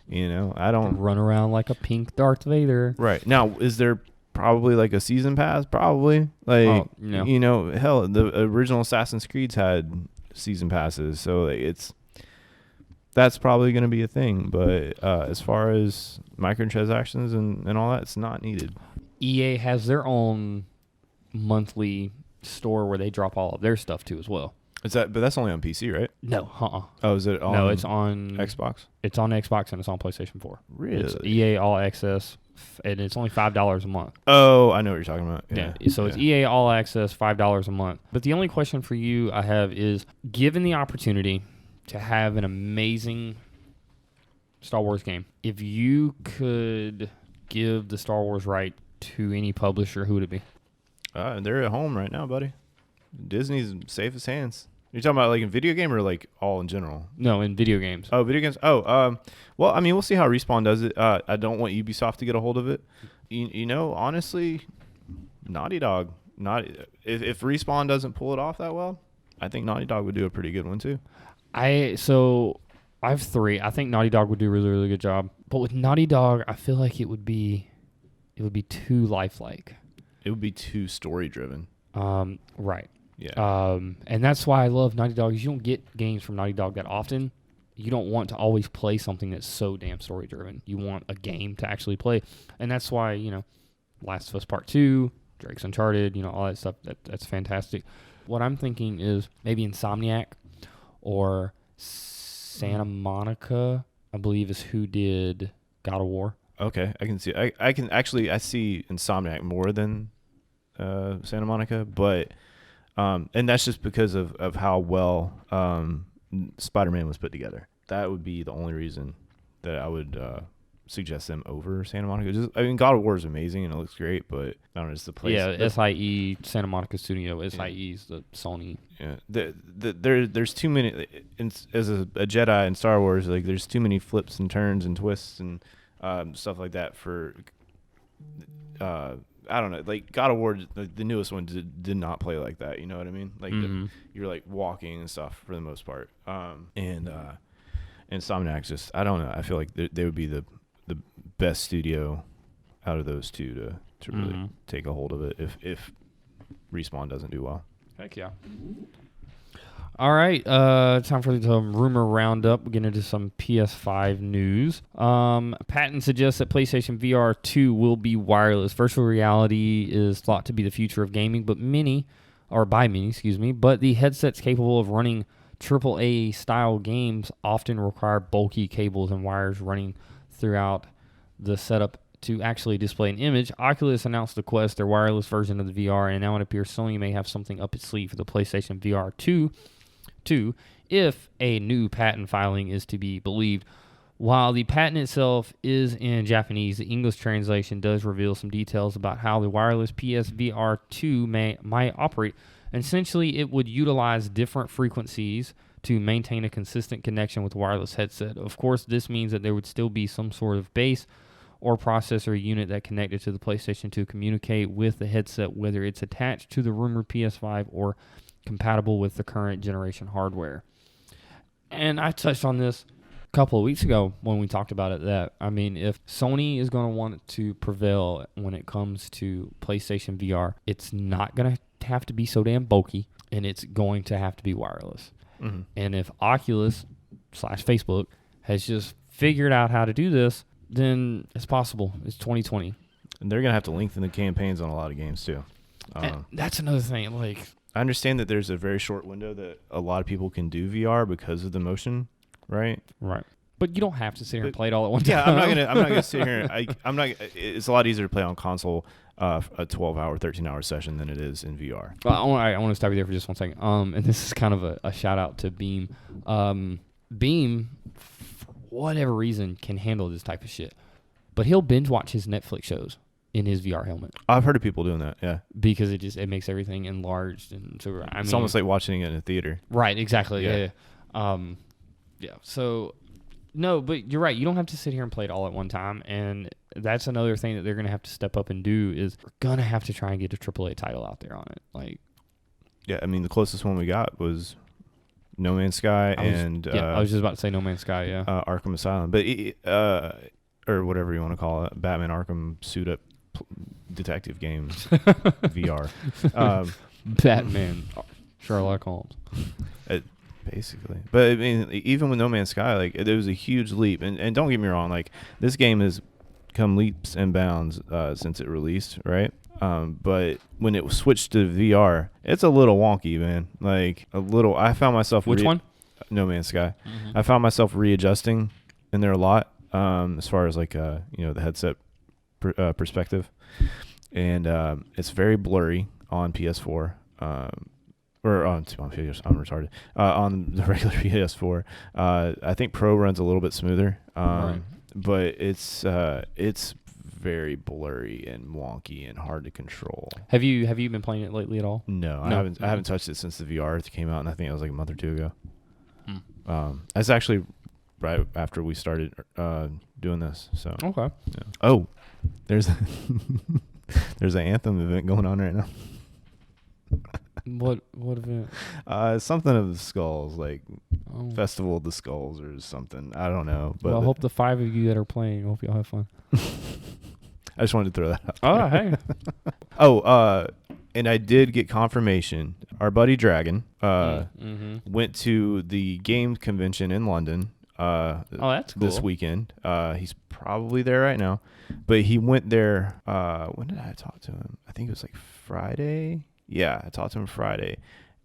You know, I don't run around like a pink Darth Vader. Right now, is there probably like a season pass? Probably. Like you know, hell, the original Assassin's Creeds had season passes, so like that's probably going to be a thing. But as far as microtransactions and all that, it's not needed. EA has their own monthly store where they drop all of their stuff too as well. But that's only on PC, right? No, Oh, is it on? No, it's on Xbox. It's on Xbox and it's on PlayStation 4. Really? It's EA All Access, and it's only $5 a month. Oh, I know what you're talking about. Yeah. So it's EA All Access, $5 a month. But the only question for you I have is, given the opportunity to have an amazing Star Wars game, if you could give the Star Wars right to any publisher, who would it be? They're at home right now, buddy. Disney's safest hands. You're talking about like in video game or like all in general? No, in video games. Oh, video games. Oh, well, I mean, we'll see how Respawn does it. I don't want Ubisoft to get a hold of it. You know, honestly, Naughty Dog. If Respawn doesn't pull it off that well, I think Naughty Dog would do a pretty good one too. I have 3. I think Naughty Dog would do a really, really good job. But with Naughty Dog, I feel like it would be too lifelike. It would be too story driven. Right. Yeah. And that's why I love Naughty Dog. You don't get games from Naughty Dog that often. You don't want to always play something that's so damn story driven. You want a game to actually play, and that's why, you know, Last of Us Part 2, Drake's Uncharted, you know, all that stuff. That's fantastic. What I'm thinking is maybe Insomniac or Santa Monica, I believe, is who did God of War. Okay, I can see. I see Insomniac more than Santa Monica, but and that's just because of how well Spider-Man was put together. That would be the only reason that I would suggest them over Santa Monica. I mean, God of War is amazing and it looks great, but I don't know, it's the place. Yeah, SIE, Santa Monica Studio. SIE is the Sony. Yeah, there's too many. As a Jedi in Star Wars, like there's too many flips and turns and twists and stuff like that for. I don't know, like God of War, the newest one did not play like that. You know what I mean? Like you're like walking and stuff for the most part. And Insomniac's just, I don't know. I feel like they would be the best studio out of those two to really take a hold of it if Respawn doesn't do well. Heck yeah. All right, time for the rumor roundup. We're getting into some PS5 news. Patton suggests that PlayStation VR 2 will be wireless. Virtual reality is thought to be the future of gaming, but the headsets capable of running AAA style games often require bulky cables and wires running throughout the setup to actually display an image. Oculus announced the Quest, their wireless version of the VR, and now it appears Sony may have something up its sleeve for the PlayStation VR 2, if a new patent filing is to be believed. While the patent itself is in Japanese, the English translation does reveal some details about how the wireless PSVR 2 might operate. Essentially, it would utilize different frequencies to maintain a consistent connection with wireless headset. Of course, this means that there would still be some sort of base or processor unit that connected to the PlayStation to communicate with the headset, whether it's attached to the rumored PS5 or compatible with the current generation hardware. And I touched on this couple of weeks ago when we talked about it that, I mean, if Sony is going to want to prevail when it comes to PlayStation VR, it's not going to have to be so damn bulky, and it's going to have to be wireless. Mm-hmm. And if Oculus/Facebook has just figured out how to do this, then it's possible. It's 2020. And they're going to have to lengthen the campaigns on a lot of games, too. That's another thing. Like, I understand that there's a very short window that a lot of people can do VR because of the motion, right? Right. But you don't have to sit here and play it all at one time. Yeah, I'm not gonna sit here. It's a lot easier to play on console a 12-hour, 13-hour session than it is in VR. Well, I want to stop you there for just one second. And this is kind of a shout out to Beam. Beam, for whatever reason, can handle this type of shit, but he'll binge watch his Netflix shows in his VR helmet. I've heard of people doing that, yeah. Because it makes everything enlarged and so. It's almost like watching it in a theater. Right. Exactly. Yeah. Yeah. So, no, but you're right. You don't have to sit here and play it all at one time, and that's another thing that they're gonna have to step up and do is we're gonna have to try and get a AAA title out there on it. Like. Yeah, I mean the closest one we got was No Man's Sky I was just about to say No Man's Sky. Yeah. Arkham Asylum, but or whatever you want to call it, Batman Arkham suit up detective games VR. Batman, Sherlock Holmes. Basically, but I mean, even with No Man's Sky, like there was a huge leap, and don't get me wrong, like this game has come leaps and bounds since it released, right? But when it was switched to VR, it's a little wonky, man. Like a little. I found myself. Which one? No Man's Sky. Mm-hmm. I found myself readjusting in there a lot, as far as like the headset perspective, and it's very blurry on PS4. Or on PS, I'm retarded. On the regular PS4, I think Pro runs a little bit smoother, right. But it's very blurry and wonky and hard to control. Have you been playing it lately at all? No, I haven't touched it since the VR came out, and I think it was like a month or two ago. That's actually right after we started doing this. So okay. Yeah. Oh, there's there's an Anthem event going on right now. What event? Something of the Skulls, like Festival of the Skulls or something. I don't know. But I hope the 5 of you that are playing, I hope y'all have fun. I just wanted to throw that out. Oh, hey. And I did get confirmation. Our buddy Dragon went to the game convention in London that's cool. this weekend. He's probably there right now. But he went there, when did I talk to him? I think it was like Friday. Yeah, I talked to him Friday,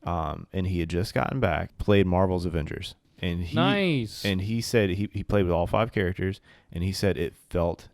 and he had just gotten back, played Marvel's Avengers. And nice. And he said he played with all 5 characters, and he said it felt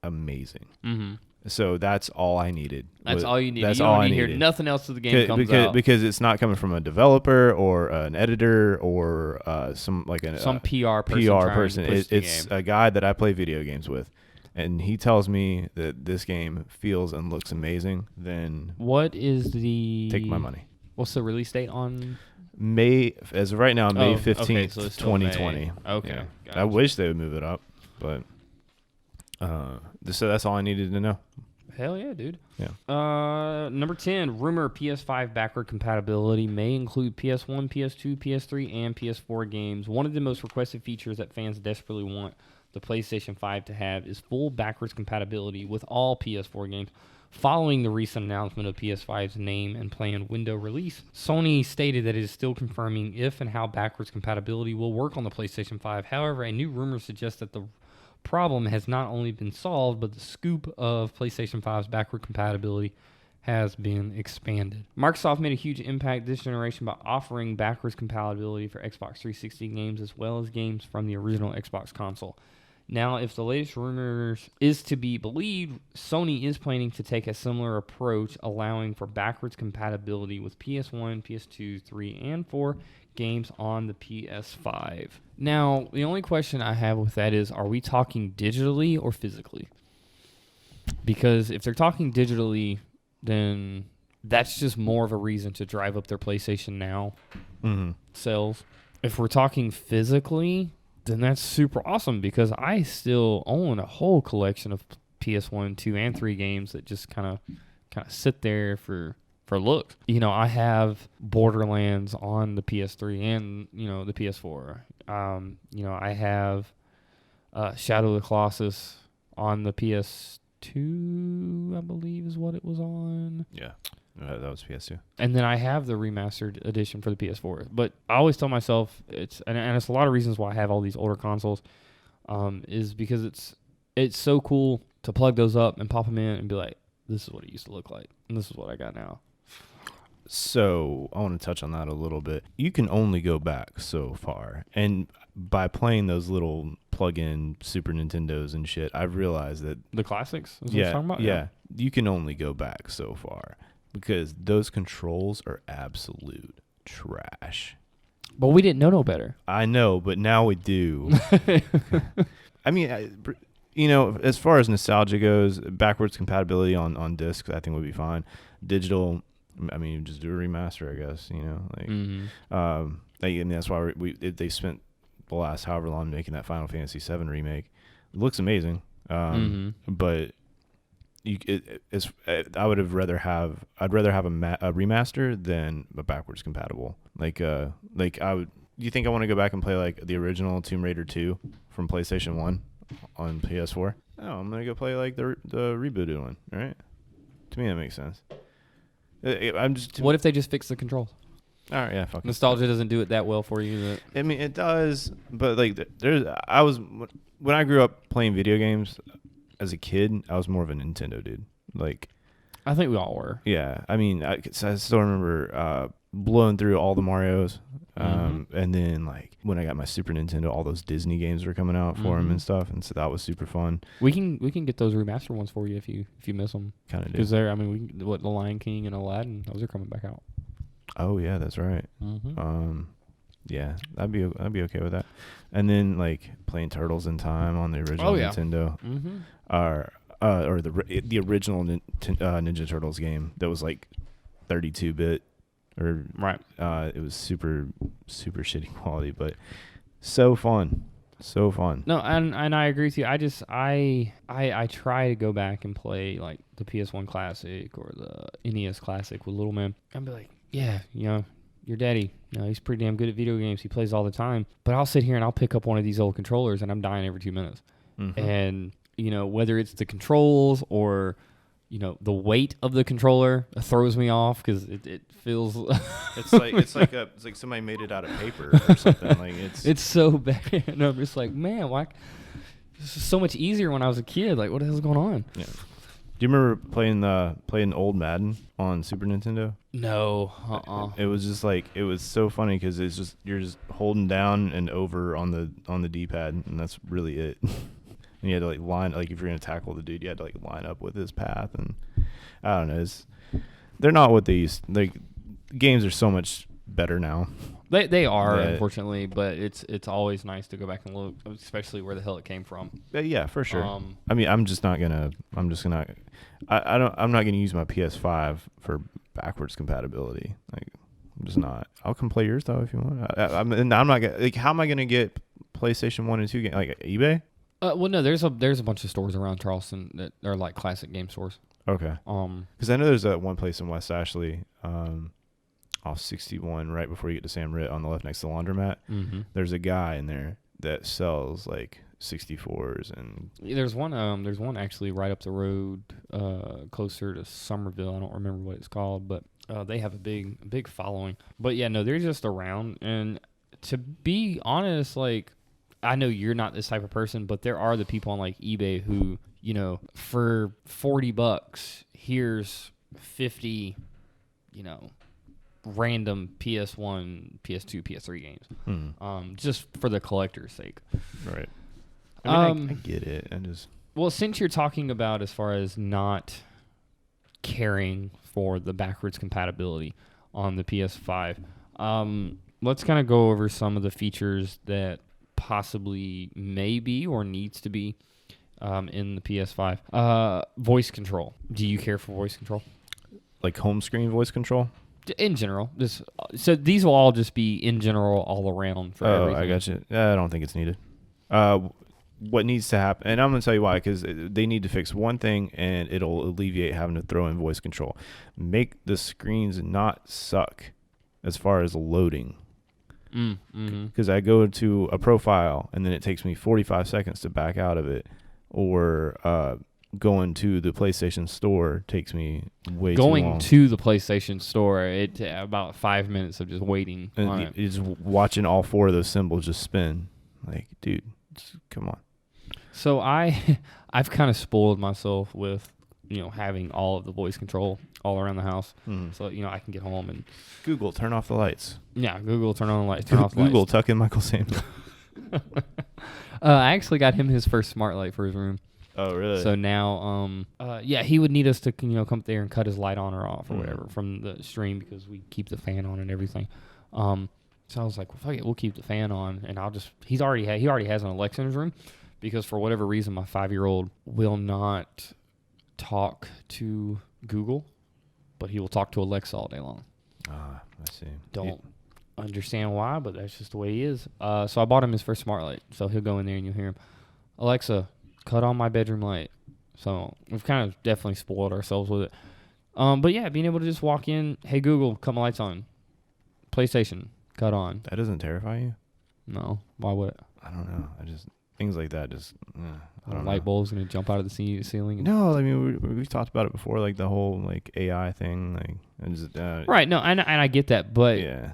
amazing. Mm-hmm. So that's all I needed. That's all you need. That's you all don't I need to needed. hear nothing else till the game comes out. Because it's not coming from a developer or an editor or some PR person. It's a guy that I play video games with. And he tells me that this game feels and looks amazing, then what is the take my money. What's the release date on? May, as of right now, May 15th, so 2020. May. Okay. Yeah. Gotcha. I wish they would move it up, but so that's all I needed to know. Hell yeah, dude. Yeah. Number 10, rumor PS5 backward compatibility may include PS1, PS2, PS3, and PS4 games. One of the most requested features that fans desperately want the PlayStation 5 to have is full backwards compatibility with all PS4 games. Following the recent announcement of PS5's name and planned window release, Sony stated that it is still confirming if and how backwards compatibility will work on the PlayStation 5. However, a new rumor suggests that the problem has not only been solved, but the scope of PlayStation 5's backward compatibility has been expanded. Microsoft made a huge impact this generation by offering backwards compatibility for Xbox 360 games as well as games from the original Xbox console. Now, if the latest rumors is to be believed, Sony is planning to take a similar approach, allowing for backwards compatibility with PS1, PS2, 3, and 4 games on the PS5. Now, the only question I have with that is, are we talking digitally or physically? Because if they're talking digitally, then that's just more of a reason to drive up their PlayStation Now sales. If we're talking physically, then that's super awesome because I still own a whole collection of PS1, 2, and 3 games that just kind of sit there for looks. You know, I have Borderlands on the PS3 and, the PS4. I have Shadow of the Colossus on the PS2, I believe is what it was on. Yeah. That was PS2. And then I have the remastered edition for the PS4. But I always tell myself and it's a lot of reasons why I have all these older consoles, is because it's so cool to plug those up and pop them in and be like, this is what it used to look like, and this is what I got now. So I want to touch on that a little bit. You can only go back so far, and by playing those little plug-in Super Nintendos and shit, I've realized that The classics is what you're talking about? Yeah, you can only go back so far because those controls are absolute trash. But we didn't know no better. I know, but now we do. I mean, as far as nostalgia goes, backwards compatibility on discs, I think would be fine. Digital, I mean, just do a remaster, I guess. And that's why they spent the last however long making that Final Fantasy VII remake. It looks amazing, but I would have rather have a remaster than a backwards compatible. Do you think I want to go back and play like the original Tomb Raider 2 from PlayStation 1 on PS4? No, I'm gonna go play like the rebooted one. All right, to me that makes sense. What if they just fix the controls? All right, yeah, fuck it. Nostalgia doesn't do it that well for you. I mean, it does, but like when I grew up playing video games as a kid, I was more of a Nintendo dude. Like, I think we all were. Yeah, I mean, I still remember blowing through all the Marios, and then like when I got my Super Nintendo, all those Disney games were coming out for them and stuff, and so that was super fun. We can get those remastered ones for you if you miss them. Kind of do. Because The Lion King and Aladdin, those are coming back out. Oh yeah, that's right. Yeah, I'd be okay with that. And then like playing Turtles in Time on the original Nintendo, or the original Ninja Turtles game that was like 32-bit, or right. It was super super shitty quality, but so fun. No, and I agree with you. I try to go back and play like the PS1 Classic or the NES Classic with little man. I'd be like, yeah, your daddy, he's pretty damn good at video games. He plays all the time. But I'll sit here and I'll pick up one of these old controllers and I'm dying every 2 minutes. And, whether it's the controls or, the weight of the controller throws me off because it feels... it's like somebody made it out of paper or something. Like it's so bad. And I'm just like, man, why? This is so much easier when I was a kid. Like, what the hell's going on? Yeah. Do you remember playing old Madden on Super Nintendo? No. It was just like, it was so funny because it's just you're just holding down and over on the D-pad, and that's really it. And you had to like line, like if you're gonna tackle the dude, you had to like line up with his path, and I don't know. They're not what they used. Like games are so much better now. They are, unfortunately, but it's always nice to go back and look, especially where the hell it came from. Yeah, for sure. I mean, I'm not gonna use my PS5 for backwards compatibility. Like, I'm just not. I'll come play yours though if you want. I'm not gonna, like, how am I gonna get PlayStation 1 and 2 games? Like eBay? Well, no, there's a bunch of stores around Charleston that are like classic game stores. Okay. Because I know there's that one place in West Ashley, off 61, right before you get to Sam Ritt on the left next to the laundromat. There's a guy in there that sells like 64s, and there's one actually right up the road, closer to Somerville. I don't remember what it's called, but they have a big following. But yeah, no, they're just around. And to be honest, like, I know you're not this type of person, but there are the people on like eBay who, for $40, here's 50, random PS1, PS2, PS3 games, just for the collector's sake. Right. I mean, I get it. Well, since you're talking about as far as not caring for the backwards compatibility on the PS5, let's kind of go over some of the features that possibly may be or needs to be in the PS5. Voice control. Do you care for voice control? Like home screen voice control? In general. So these will all just be in general all around for everything. I got you. I don't think it's needed. What needs to happen, and I'm going to tell you why, because they need to fix one thing, and it'll alleviate having to throw in voice control. Make the screens not suck as far as loading. because I go to a profile and then it takes me 45 seconds to back out of it, or going to the PlayStation Store takes me way too long. Going to the PlayStation Store, it about 5 minutes of just waiting on it. Just watching all 4 of those symbols just spin. Like, dude, come on. So I've kind of spoiled myself with, having all of the voice control all around the house. So, I can get home and... Google, turn off the lights. Yeah, Google, turn on the lights. Turn off the Google, lights. tuck in Michael Samuel. I actually got him his first smart light for his room. Oh, really? So now, he would need us to, come there and cut his light on or off or whatever from the stream because we keep the fan on and everything. So I was like, well, fuck it, we'll keep the fan on, and he already has an Alexa in his room because for whatever reason, my 5-year-old will not talk to Google, but he will talk to Alexa all day long. Ah, I see. Don't understand why, but that's just the way he is. So I bought him his first smart light, so he'll go in there and you'll hear him, Alexa, cut on my bedroom light. So we've kind of definitely spoiled ourselves with it. But yeah, being able to just walk in, hey Google, cut my lights on. PlayStation, cut on. That doesn't terrify you? No. Why would it? I don't know. Things like that just, I don't know. Light bulb's going to jump out of the ceiling. No, I mean, we've talked about it before, like the whole like AI thing. Right, no, and I get that, but yeah.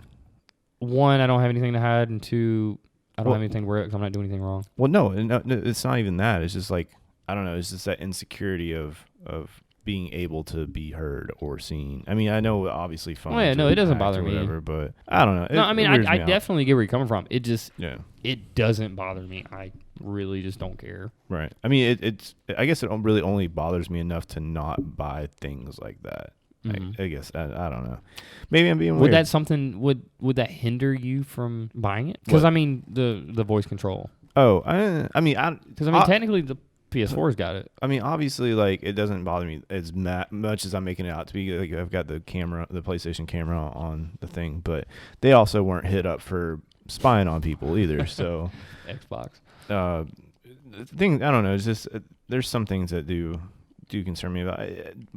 One, I don't have anything to hide, and two, I don't have anything to worry because I'm not doing anything wrong. Well, no, it's not even that. It's just like, I don't know. It's just that insecurity of being able to be heard or seen. I mean, I know obviously phones. Oh, yeah, no, it doesn't bother me. Whatever, but I don't know. No, I mean, I definitely get where you're coming from. It just, yeah, it doesn't bother me. I really just don't care. Right. I mean, I guess it really only bothers me enough to not buy things like that. I guess I don't know. Maybe I'm being weird. Would that something would that hinder you from buying it? Because I mean the voice control. Oh, I mean, technically the PS4's got it. I mean, obviously, like it doesn't bother me as much as I'm making it out to be. Like I've got the PlayStation camera on the thing, but they also weren't hit up for spying on people either. So Xbox. The thing, I don't know. It's just there's some things that do concern me about.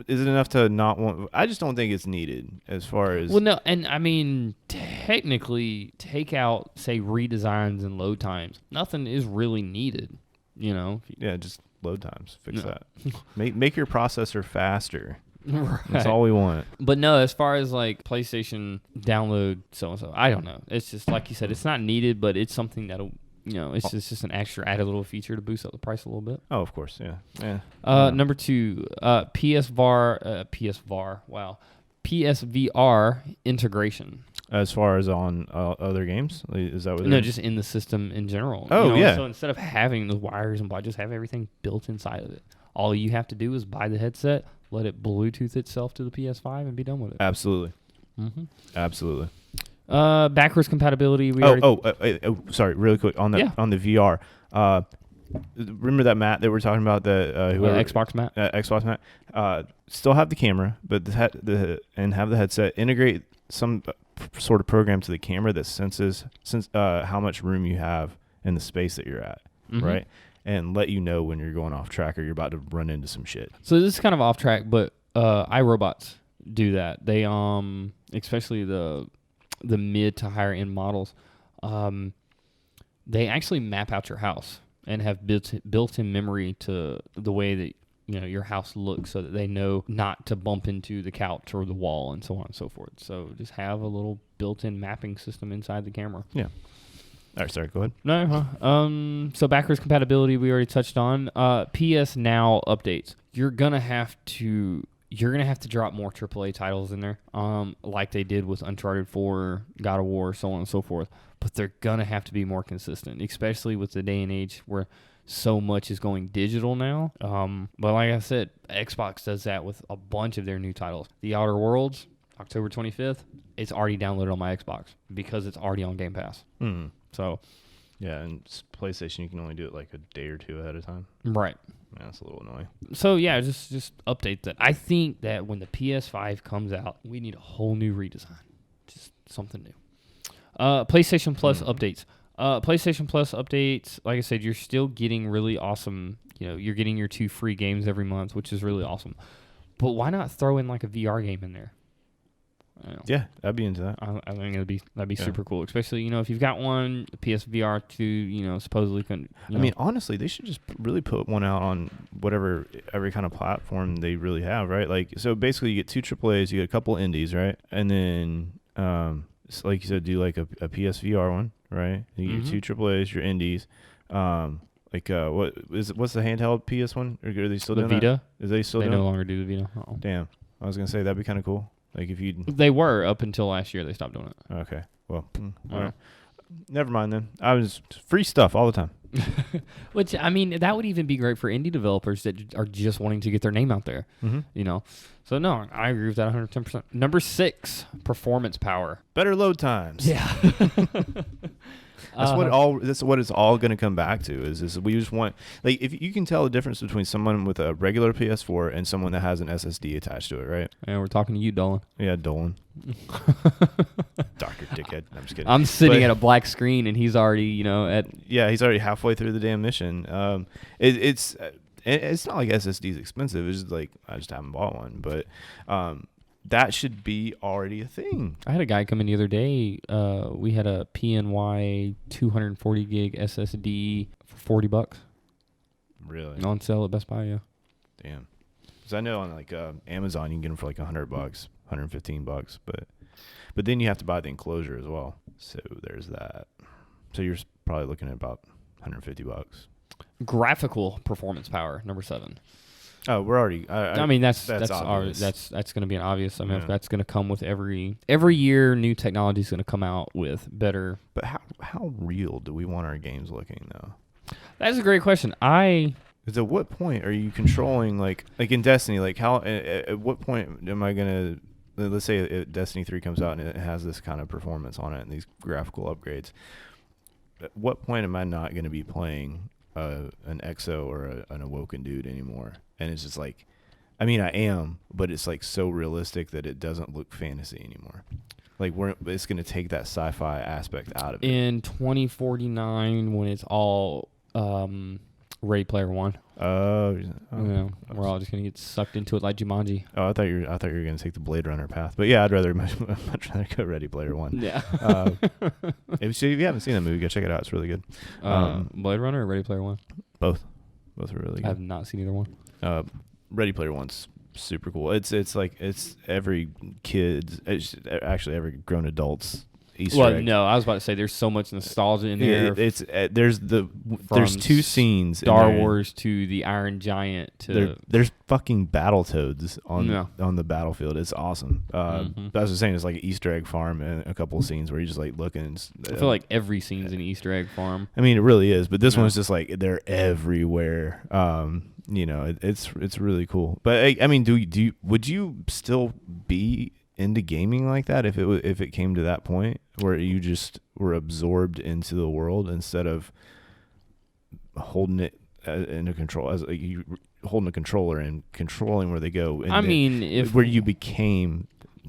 Is it enough to not want? I just don't think it's needed as far as. Well, no, and I mean, technically, take out say redesigns and load times. Nothing is really needed. Yeah, just load times. Fix that. Make your processor faster. Right. That's all we want. But no, as far as like PlayStation download so and so, I don't know. It's just like you said, it's not needed, but it's something that'll. It's just an extra added little feature to boost up the price a little bit. Oh, of course, yeah. Number 2, PSVR integration. As far as on other games, is that what? No, just in the system in general. Oh, yeah. So instead of having the wires and just have everything built inside of it. All you have to do is buy the headset, let it Bluetooth itself to the PS5, and be done with it. Absolutely. Absolutely. Backwards compatibility. Sorry, really quick on the on the VR. Remember that mat that we're talking about? Xbox mat. Xbox mat. Still have the camera, but and have the headset. Integrate some sort of program to the camera that senses how much room you have in the space that you're at, right? And let you know when you're going off track or you're about to run into some shit. So this is kind of off track, but iRobots do that. They especially the mid to higher end models, they actually map out your house and have built-in memory to the way that your house looks, so that they know not to bump into the couch or the wall and so on and so forth. So just have a little built-in mapping system inside the camera. Yeah. All right, sorry, go ahead. No, so backwards compatibility we already touched on. PS Now updates. You're gonna have to drop more AAA titles in there, like they did with Uncharted 4, God of War, so on and so forth. But they're going to have to be more consistent, especially with the day and age where so much is going digital now. But like I said, Xbox does that with a bunch of their new titles. The Outer Worlds, October 25th, it's already downloaded on my Xbox because it's already on Game Pass. So, yeah, and PlayStation, you can only do it like a day or two ahead of time. Right. Yeah, that's a little annoying. So, yeah, just update that. I think that when the PS5 comes out, we need a whole new redesign. Just something new. PlayStation Plus updates. PlayStation Plus updates, like I said, you're still getting really awesome. You're getting your 2 free games every month, which is really awesome. But why not throw in like a VR game in there? Yeah, I'd be into that. I think that'd be super cool, especially if you've got one PSVR to supposedly I mean, honestly, they should just really put one out on every kind of platform they really have, right? Like, so basically, you get 2 AAAs, you get a couple indies, right? And then, like you said, do like a PSVR one, right? You get 2 AAAs, your indies. What's the handheld PS one? Or are they still doing Vita? That? Is they still they doing? no longer do the Vita. Uh-oh. Damn, I was gonna say that'd be kind of cool. Like if you They were up until last year. They stopped doing it. Okay. Well, all right. Never mind then. I was free stuff all the time. Which, I mean, that would even be great for indie developers that are just wanting to get their name out there. So no, I agree with that 110%. Number 6, performance power. Better load times. Yeah. That's what it's all going to come back to is we just want, like, if you can tell the difference between someone with a regular PS4 and someone that has an SSD attached to it, right? And we're talking to you, Dolan. Yeah, Dolan. Dr. Dickhead. I'm just kidding. I'm sitting at a black screen and he's already, he's already halfway through the damn mission. It's not like SSD is expensive. It's just like I just haven't bought one, but that should be already a thing. I had a guy come in the other day. We had a PNY 240 gig SSD for $40. Really? On sale at Best Buy, yeah. Damn. Because I know on like Amazon you can get them for like $100, $115, but then you have to buy the enclosure as well. So there's that. So you're probably looking at about $150. Graphical performance power, number 7. Oh, we're already. I mean, that's obvious. That's going to be an obvious. I mean, that's going to come with every year. New technology is going to come out with better. But how real do we want our games looking though? That's a great question. Because at what point are you controlling like in Destiny? Like how at what point am I gonna? Let's say Destiny 3 comes out and it has this kind of performance on it and these graphical upgrades. At what point am I not going to be playing an EXO or an Awoken dude anymore? And it's just like, I mean, I am, but it's like so realistic that it doesn't look fantasy anymore. Like it's going to take that sci-fi aspect out of it. In 2049, when it's all Ready Player One. We're all just going to get sucked into it like Jumanji. Oh, I thought you were going to take the Blade Runner path. But yeah, I'd much rather go Ready Player One. Yeah. If you haven't seen that movie, go check it out. It's really good. Blade Runner or Ready Player One? Both are really good. I have not seen either one. Ready Player One's super cool. It's every kid's, actually every grown adult's Easter egg. No, I was about to say there's so much nostalgia in there. There's 2 scenes. Star Wars to the Iron Giant to there's fucking Battletoads on the battlefield. It's awesome. I was just saying it's like an Easter egg farm and a couple of scenes where you just like looking. I feel like every scene's an Easter egg farm. I mean, it really is, but this one's just like they're everywhere. It's really cool. But I mean, would you still be into gaming like that if it came to that point where you just were absorbed into the world instead of holding it in a control as you holding a controller and controlling where they go? And I mean, where you became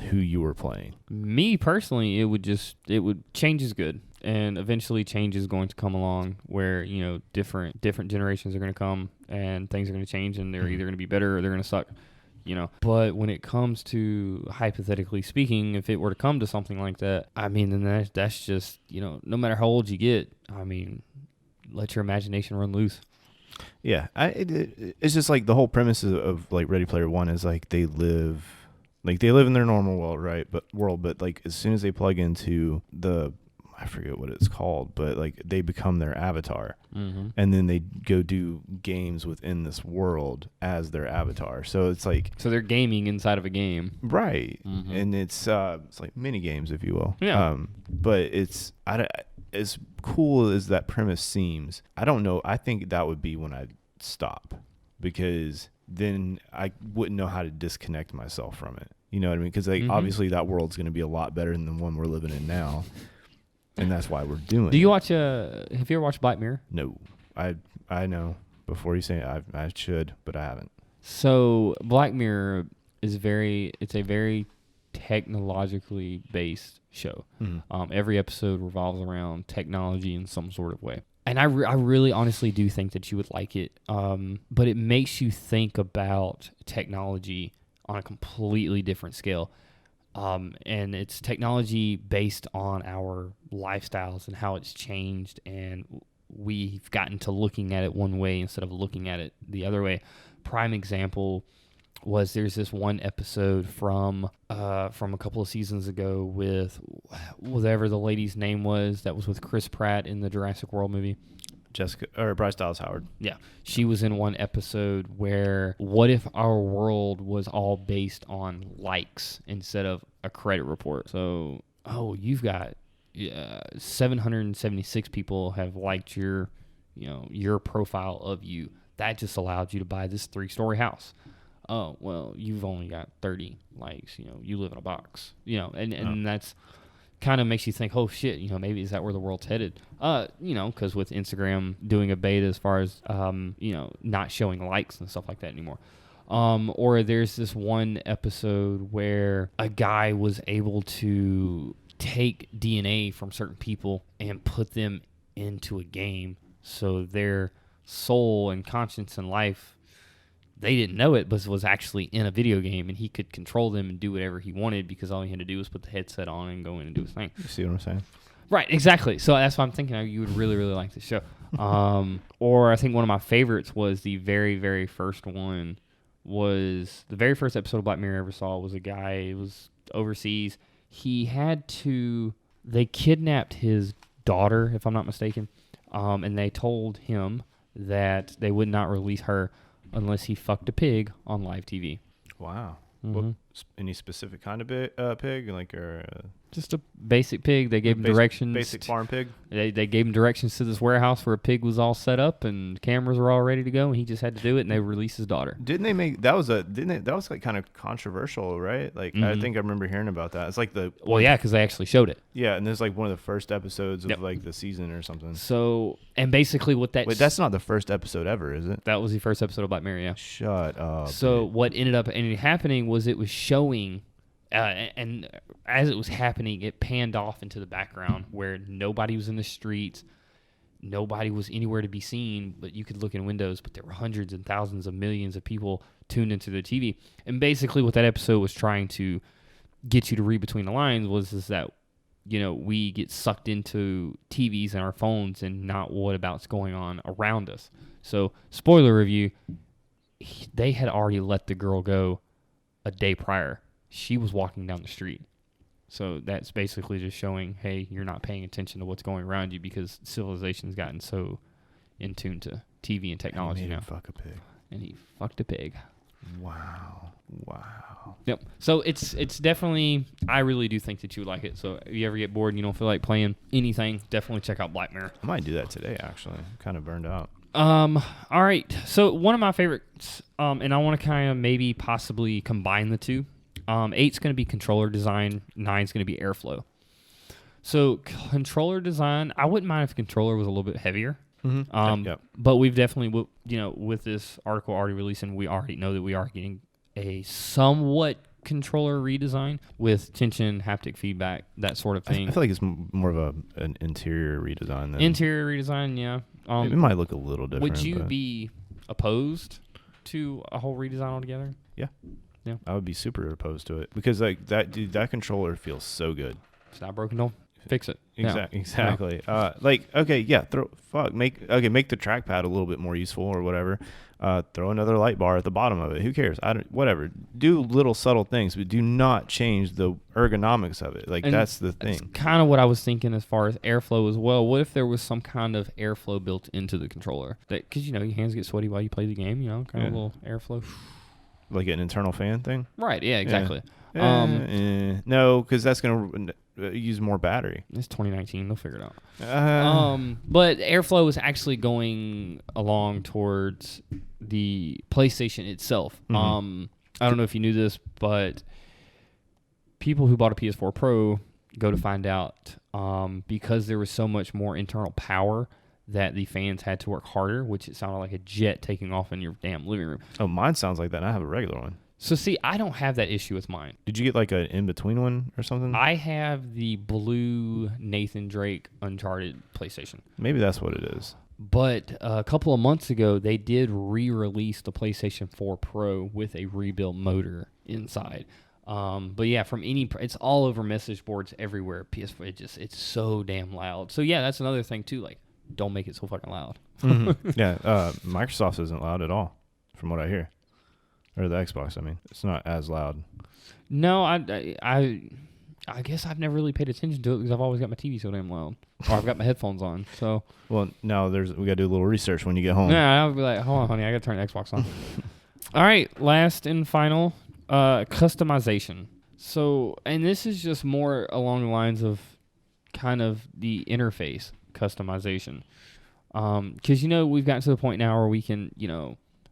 who you were playing. Me personally, it would change is good, and eventually change is going to come along where different generations are going to come and things are going to change and they're either going to be better or they're going to suck. But when it comes to, hypothetically speaking, if it were to come to something like that, I mean, then that's just, no matter how old you get, I mean, let your imagination run loose. Yeah. It's just like the whole premise of like Ready Player One is like they live in their normal world, right? But like as soon as they plug into I forget what it's called, but like they become their avatar, and then they go do games within this world as their avatar. So it's like they're gaming inside of a game, right? And it's like mini games, if you will. Yeah. But it's as cool as that premise seems. I don't know. I think that would be when I'd stop, because then I wouldn't know how to disconnect myself from it. You know what I mean? Because like obviously that world's going to be a lot better than the one we're living in now. And that's why we're doing it. Do you watch have you ever watched Black Mirror? No. I know. Before you say it, I should, but I haven't. So Black Mirror is it's a very technologically based show. Every episode revolves around technology in some sort of way. And I really honestly do think that you would like it. But it makes you think about technology on a completely different scale. And it's technology based on our lifestyles and how it's changed, and we've gotten to looking at it one way instead of looking at it the other way. Prime example was there's this one episode from a couple of seasons ago with whatever the lady's name was that was with Chris Pratt in the Jurassic World movie. Bryce Dallas Howard. Yeah. She was in one episode where what if our world was all based on likes instead of a credit report? So, you've got 776 people have liked your profile of you. That just allowed you to buy this 3-story house. Oh, well, you've only got 30 likes. You live in a box. And that's kind of makes you think, oh shit, maybe is that where the world's headed? Because with Instagram doing a beta as far as not showing likes and stuff like that anymore. Or there's this one episode where a guy was able to take DNA from certain people and put them into a game, so their soul and conscience and life, they didn't know it, but was actually in a video game, and he could control them and do whatever he wanted because all he had to do was put the headset on and go in and do his thing. You see what I'm saying? Right, exactly. So that's why I'm thinking you would really, really like this show. Or I think one of my favorites was the very, very first one. Was the very first episode of Black Mirror I ever saw was a guy who was overseas. They kidnapped his daughter, if I'm not mistaken, and they told him that they would not release her unless he fucked a pig on live TV. Wow. Mm-hmm. Any specific kind of pig? Just a basic pig. They gave him directions. Basic farm pig? They gave him directions to this warehouse where a pig was all set up and cameras were all ready to go, and he just had to do it, and they released his daughter. That was like kind of controversial, right? Like, mm-hmm. I think I remember hearing about that. It's like because they actually showed it. Yeah, and there's like one of the first episodes of like the season or something. So, and basically what that... Wait, that's not the first episode ever, is it? That was the first episode of Black Mirror, yeah. Shut up. So what ended up happening was it was showing... and as it was happening, it panned off into the background where nobody was in the streets, nobody was anywhere to be seen, but you could look in windows, but there were hundreds and thousands of millions of people tuned into the TV. And basically what that episode was trying to get you to read between the lines was that, we get sucked into TVs and our phones and not what about's going on around us. So, spoiler review, they had already let the girl go a day prior. She was walking down the street. So that's basically just showing, hey, you're not paying attention to what's going around you because civilization's gotten so in tune to TV and technology now. And he fucked a pig. Wow. Yep. So it's definitely, I really do think that you would like it. So if you ever get bored and you don't feel like playing anything, definitely check out Black Mirror. I might do that today, actually. I'm kind of burned out. All right. So one of my favorites, and I want to kind of maybe possibly combine the two. 8's going to be controller design. 9's going to be airflow. So controller design, I wouldn't mind if the controller was a little bit heavier. Mm-hmm. Yep. But we've definitely, with this article already releasing, we already know that we are getting a somewhat controller redesign with tension, haptic feedback, that sort of thing. I feel like it's more of an interior redesign. Interior redesign, yeah. It might look a little different. Would you be opposed to a whole redesign altogether? Yeah. Yeah. I would be super opposed to it because that controller feels so good. It's not broken, don't fix it. Exactly. Yeah. Make the trackpad a little bit more useful or whatever. Throw another light bar at the bottom of it. Who cares? Whatever. Do little subtle things, but do not change the ergonomics of it. And that's the thing. That's kind of what I was thinking as far as airflow as well. What if there was some kind of airflow built into the controller? Because your hands get sweaty while you play the game. Kind of a little airflow. Like an internal fan thing? Right, yeah, exactly. No, because that's going to use more battery. It's 2019. They'll figure it out. But airflow is actually going along towards the PlayStation itself. Mm-hmm. I don't know if you knew this, but people who bought a PS4 Pro go to find out because there was so much more internal power that the fans had to work harder, which it sounded like a jet taking off in your damn living room. Oh, mine sounds like that. I have a regular one. So, see, I don't have that issue with mine. Did you get like an in-between one or something? I have the blue Nathan Drake Uncharted PlayStation. Maybe that's what it is. But a couple of months ago, they did re-release the PlayStation 4 Pro with a rebuilt motor inside. But yeah, from it's all over message boards everywhere. PS4, it's so damn loud. So yeah, that's another thing too. Like, don't make it so fucking loud. Yeah, Microsoft isn't loud at all, from what I hear, or the Xbox. I mean, it's not as loud. No, I guess I've never really paid attention to it because I've always got my TV so damn loud, or I've got my headphones on. So well, now we got to do a little research when you get home. Yeah, I'll be like, hold on, honey, I got to turn the Xbox on. All right, last and final, customization. So, and this is just more along the lines of kind of the interface customization. Because, we've gotten to the point now where we can,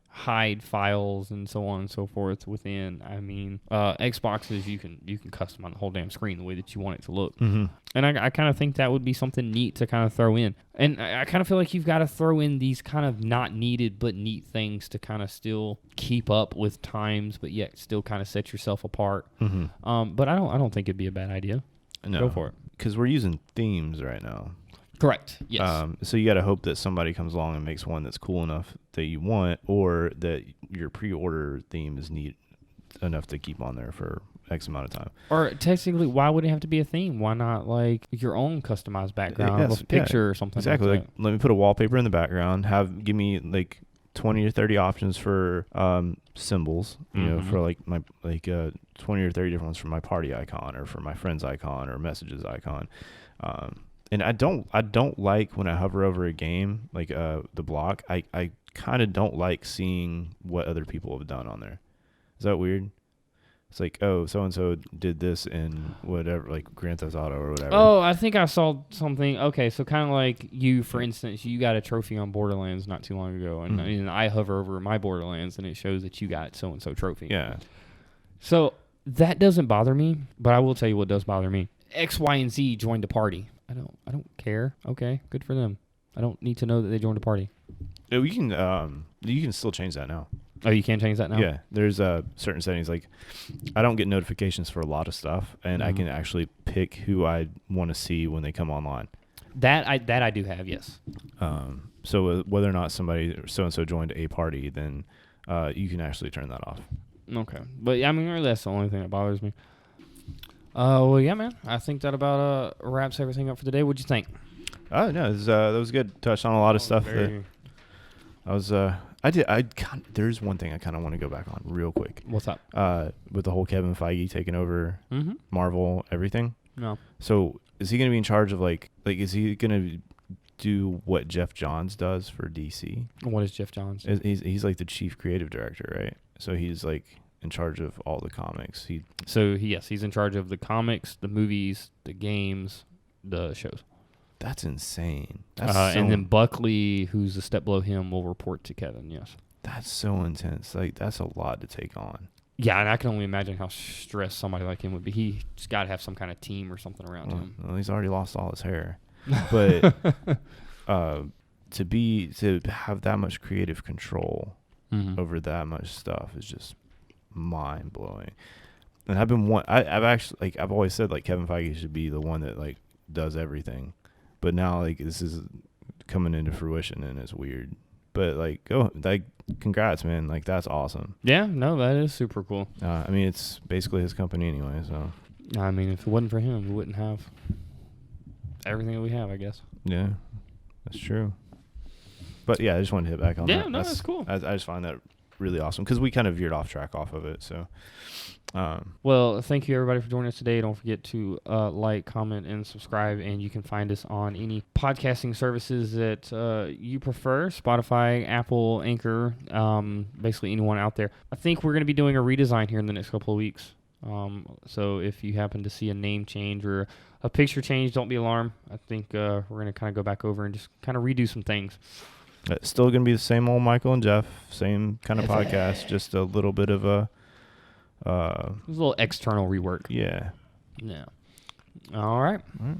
hide files and so on and so forth within. I mean, Xboxes, you can customize the whole damn screen the way that you want it to look. Mm-hmm. And I kind of think that would be something neat to kind of throw in. And I kind of feel like you've got to throw in these kind of not needed but neat things to kind of still keep up with times, but yet still kind of set yourself apart. Mm-hmm. But I don't think it'd be a bad idea. No, go for it. Because we're using themes right now. Correct. Yes. So you got to hope that somebody comes along and makes one that's cool enough that you want, or that your pre-order theme is neat enough to keep on there for X amount of time. Or technically, why would it have to be a theme? Why not like your own customized background, a picture or something? Exactly. Like like let me put a wallpaper in the background. Give me like 20 or 30 options for symbols. For like my 20 or 30 different ones for my party icon or for my friend's icon or messages icon. And I don't like when I hover over a game, like the block, I kind of don't like seeing what other people have done on there. Is that weird? It's like, oh, so-and-so did this in whatever, like Grand Theft Auto or whatever. Oh, I think I saw something. Okay, so kind of like you, for instance, you got a trophy on Borderlands not too long ago, and I hover over my Borderlands, and it shows that you got so-and-so trophy. Yeah. So that doesn't bother me, but I will tell you what does bother me. X, Y, and Z joined a party. I don't care. Okay, good for them. I don't need to know that they joined a party. Oh, you can still change that now. Oh, you can change that now? Yeah, there's certain settings. Like, I don't get notifications for a lot of stuff, and I can actually pick who I want to see when they come online. That I do have, yes. So whether or not somebody so-and-so joined a party, then you can actually turn that off. Okay. But, I mean, really, that's the only thing that bothers me. Well, yeah, man. I think that about wraps everything up for today. What'd you think? Oh, no, that was good. Touched on a lot of stuff. There's one thing I kind of want to go back on real quick. What's up? With the whole Kevin Feige taking over Marvel, everything. No. So is he going to be in charge of is he going to do what Jeff Johns does for DC? What is Jeff Johns? He's like the chief creative director, right? So he's like in charge of all the comics. He's in charge of the comics, the movies, the games, the shows. That's insane. And then Buckley, who's a step below him, will report to Kevin. Yes. That's so intense. Like, that's a lot to take on. Yeah, and I can only imagine how stressed somebody like him would be. He's got to have some kind of team or something around him. Well, he's already lost all his hair, but to have that much creative control over that much stuff is just mind blowing. And I've always said like Kevin Feige should be the one that like does everything, but now like this is coming into fruition and it's weird. But congrats, man! Like that's awesome. Yeah, no, that is super cool. I mean, it's basically his company anyway. So I mean, if it wasn't for him, we wouldn't have everything that we have, I guess. Yeah, that's true. But yeah, I just wanted to hit back on that. Yeah, no, that's cool. I just find that really awesome because we kind of veered off of it. So, well, thank you everybody for joining us today. Don't forget to like, comment, and subscribe. And you can find us on any podcasting services that you prefer: Spotify, Apple, Anchor, basically anyone out there. I think we're going to be doing a redesign here in the next couple of weeks. So if you happen to see a name change or a picture change, don't be alarmed. I think we're going to kind of go back over and just kind of redo some things. It's still going to be the same old Michael and Jeff, same kind of podcast, just a little bit of a little external rework. Yeah. Yeah. All right. All right.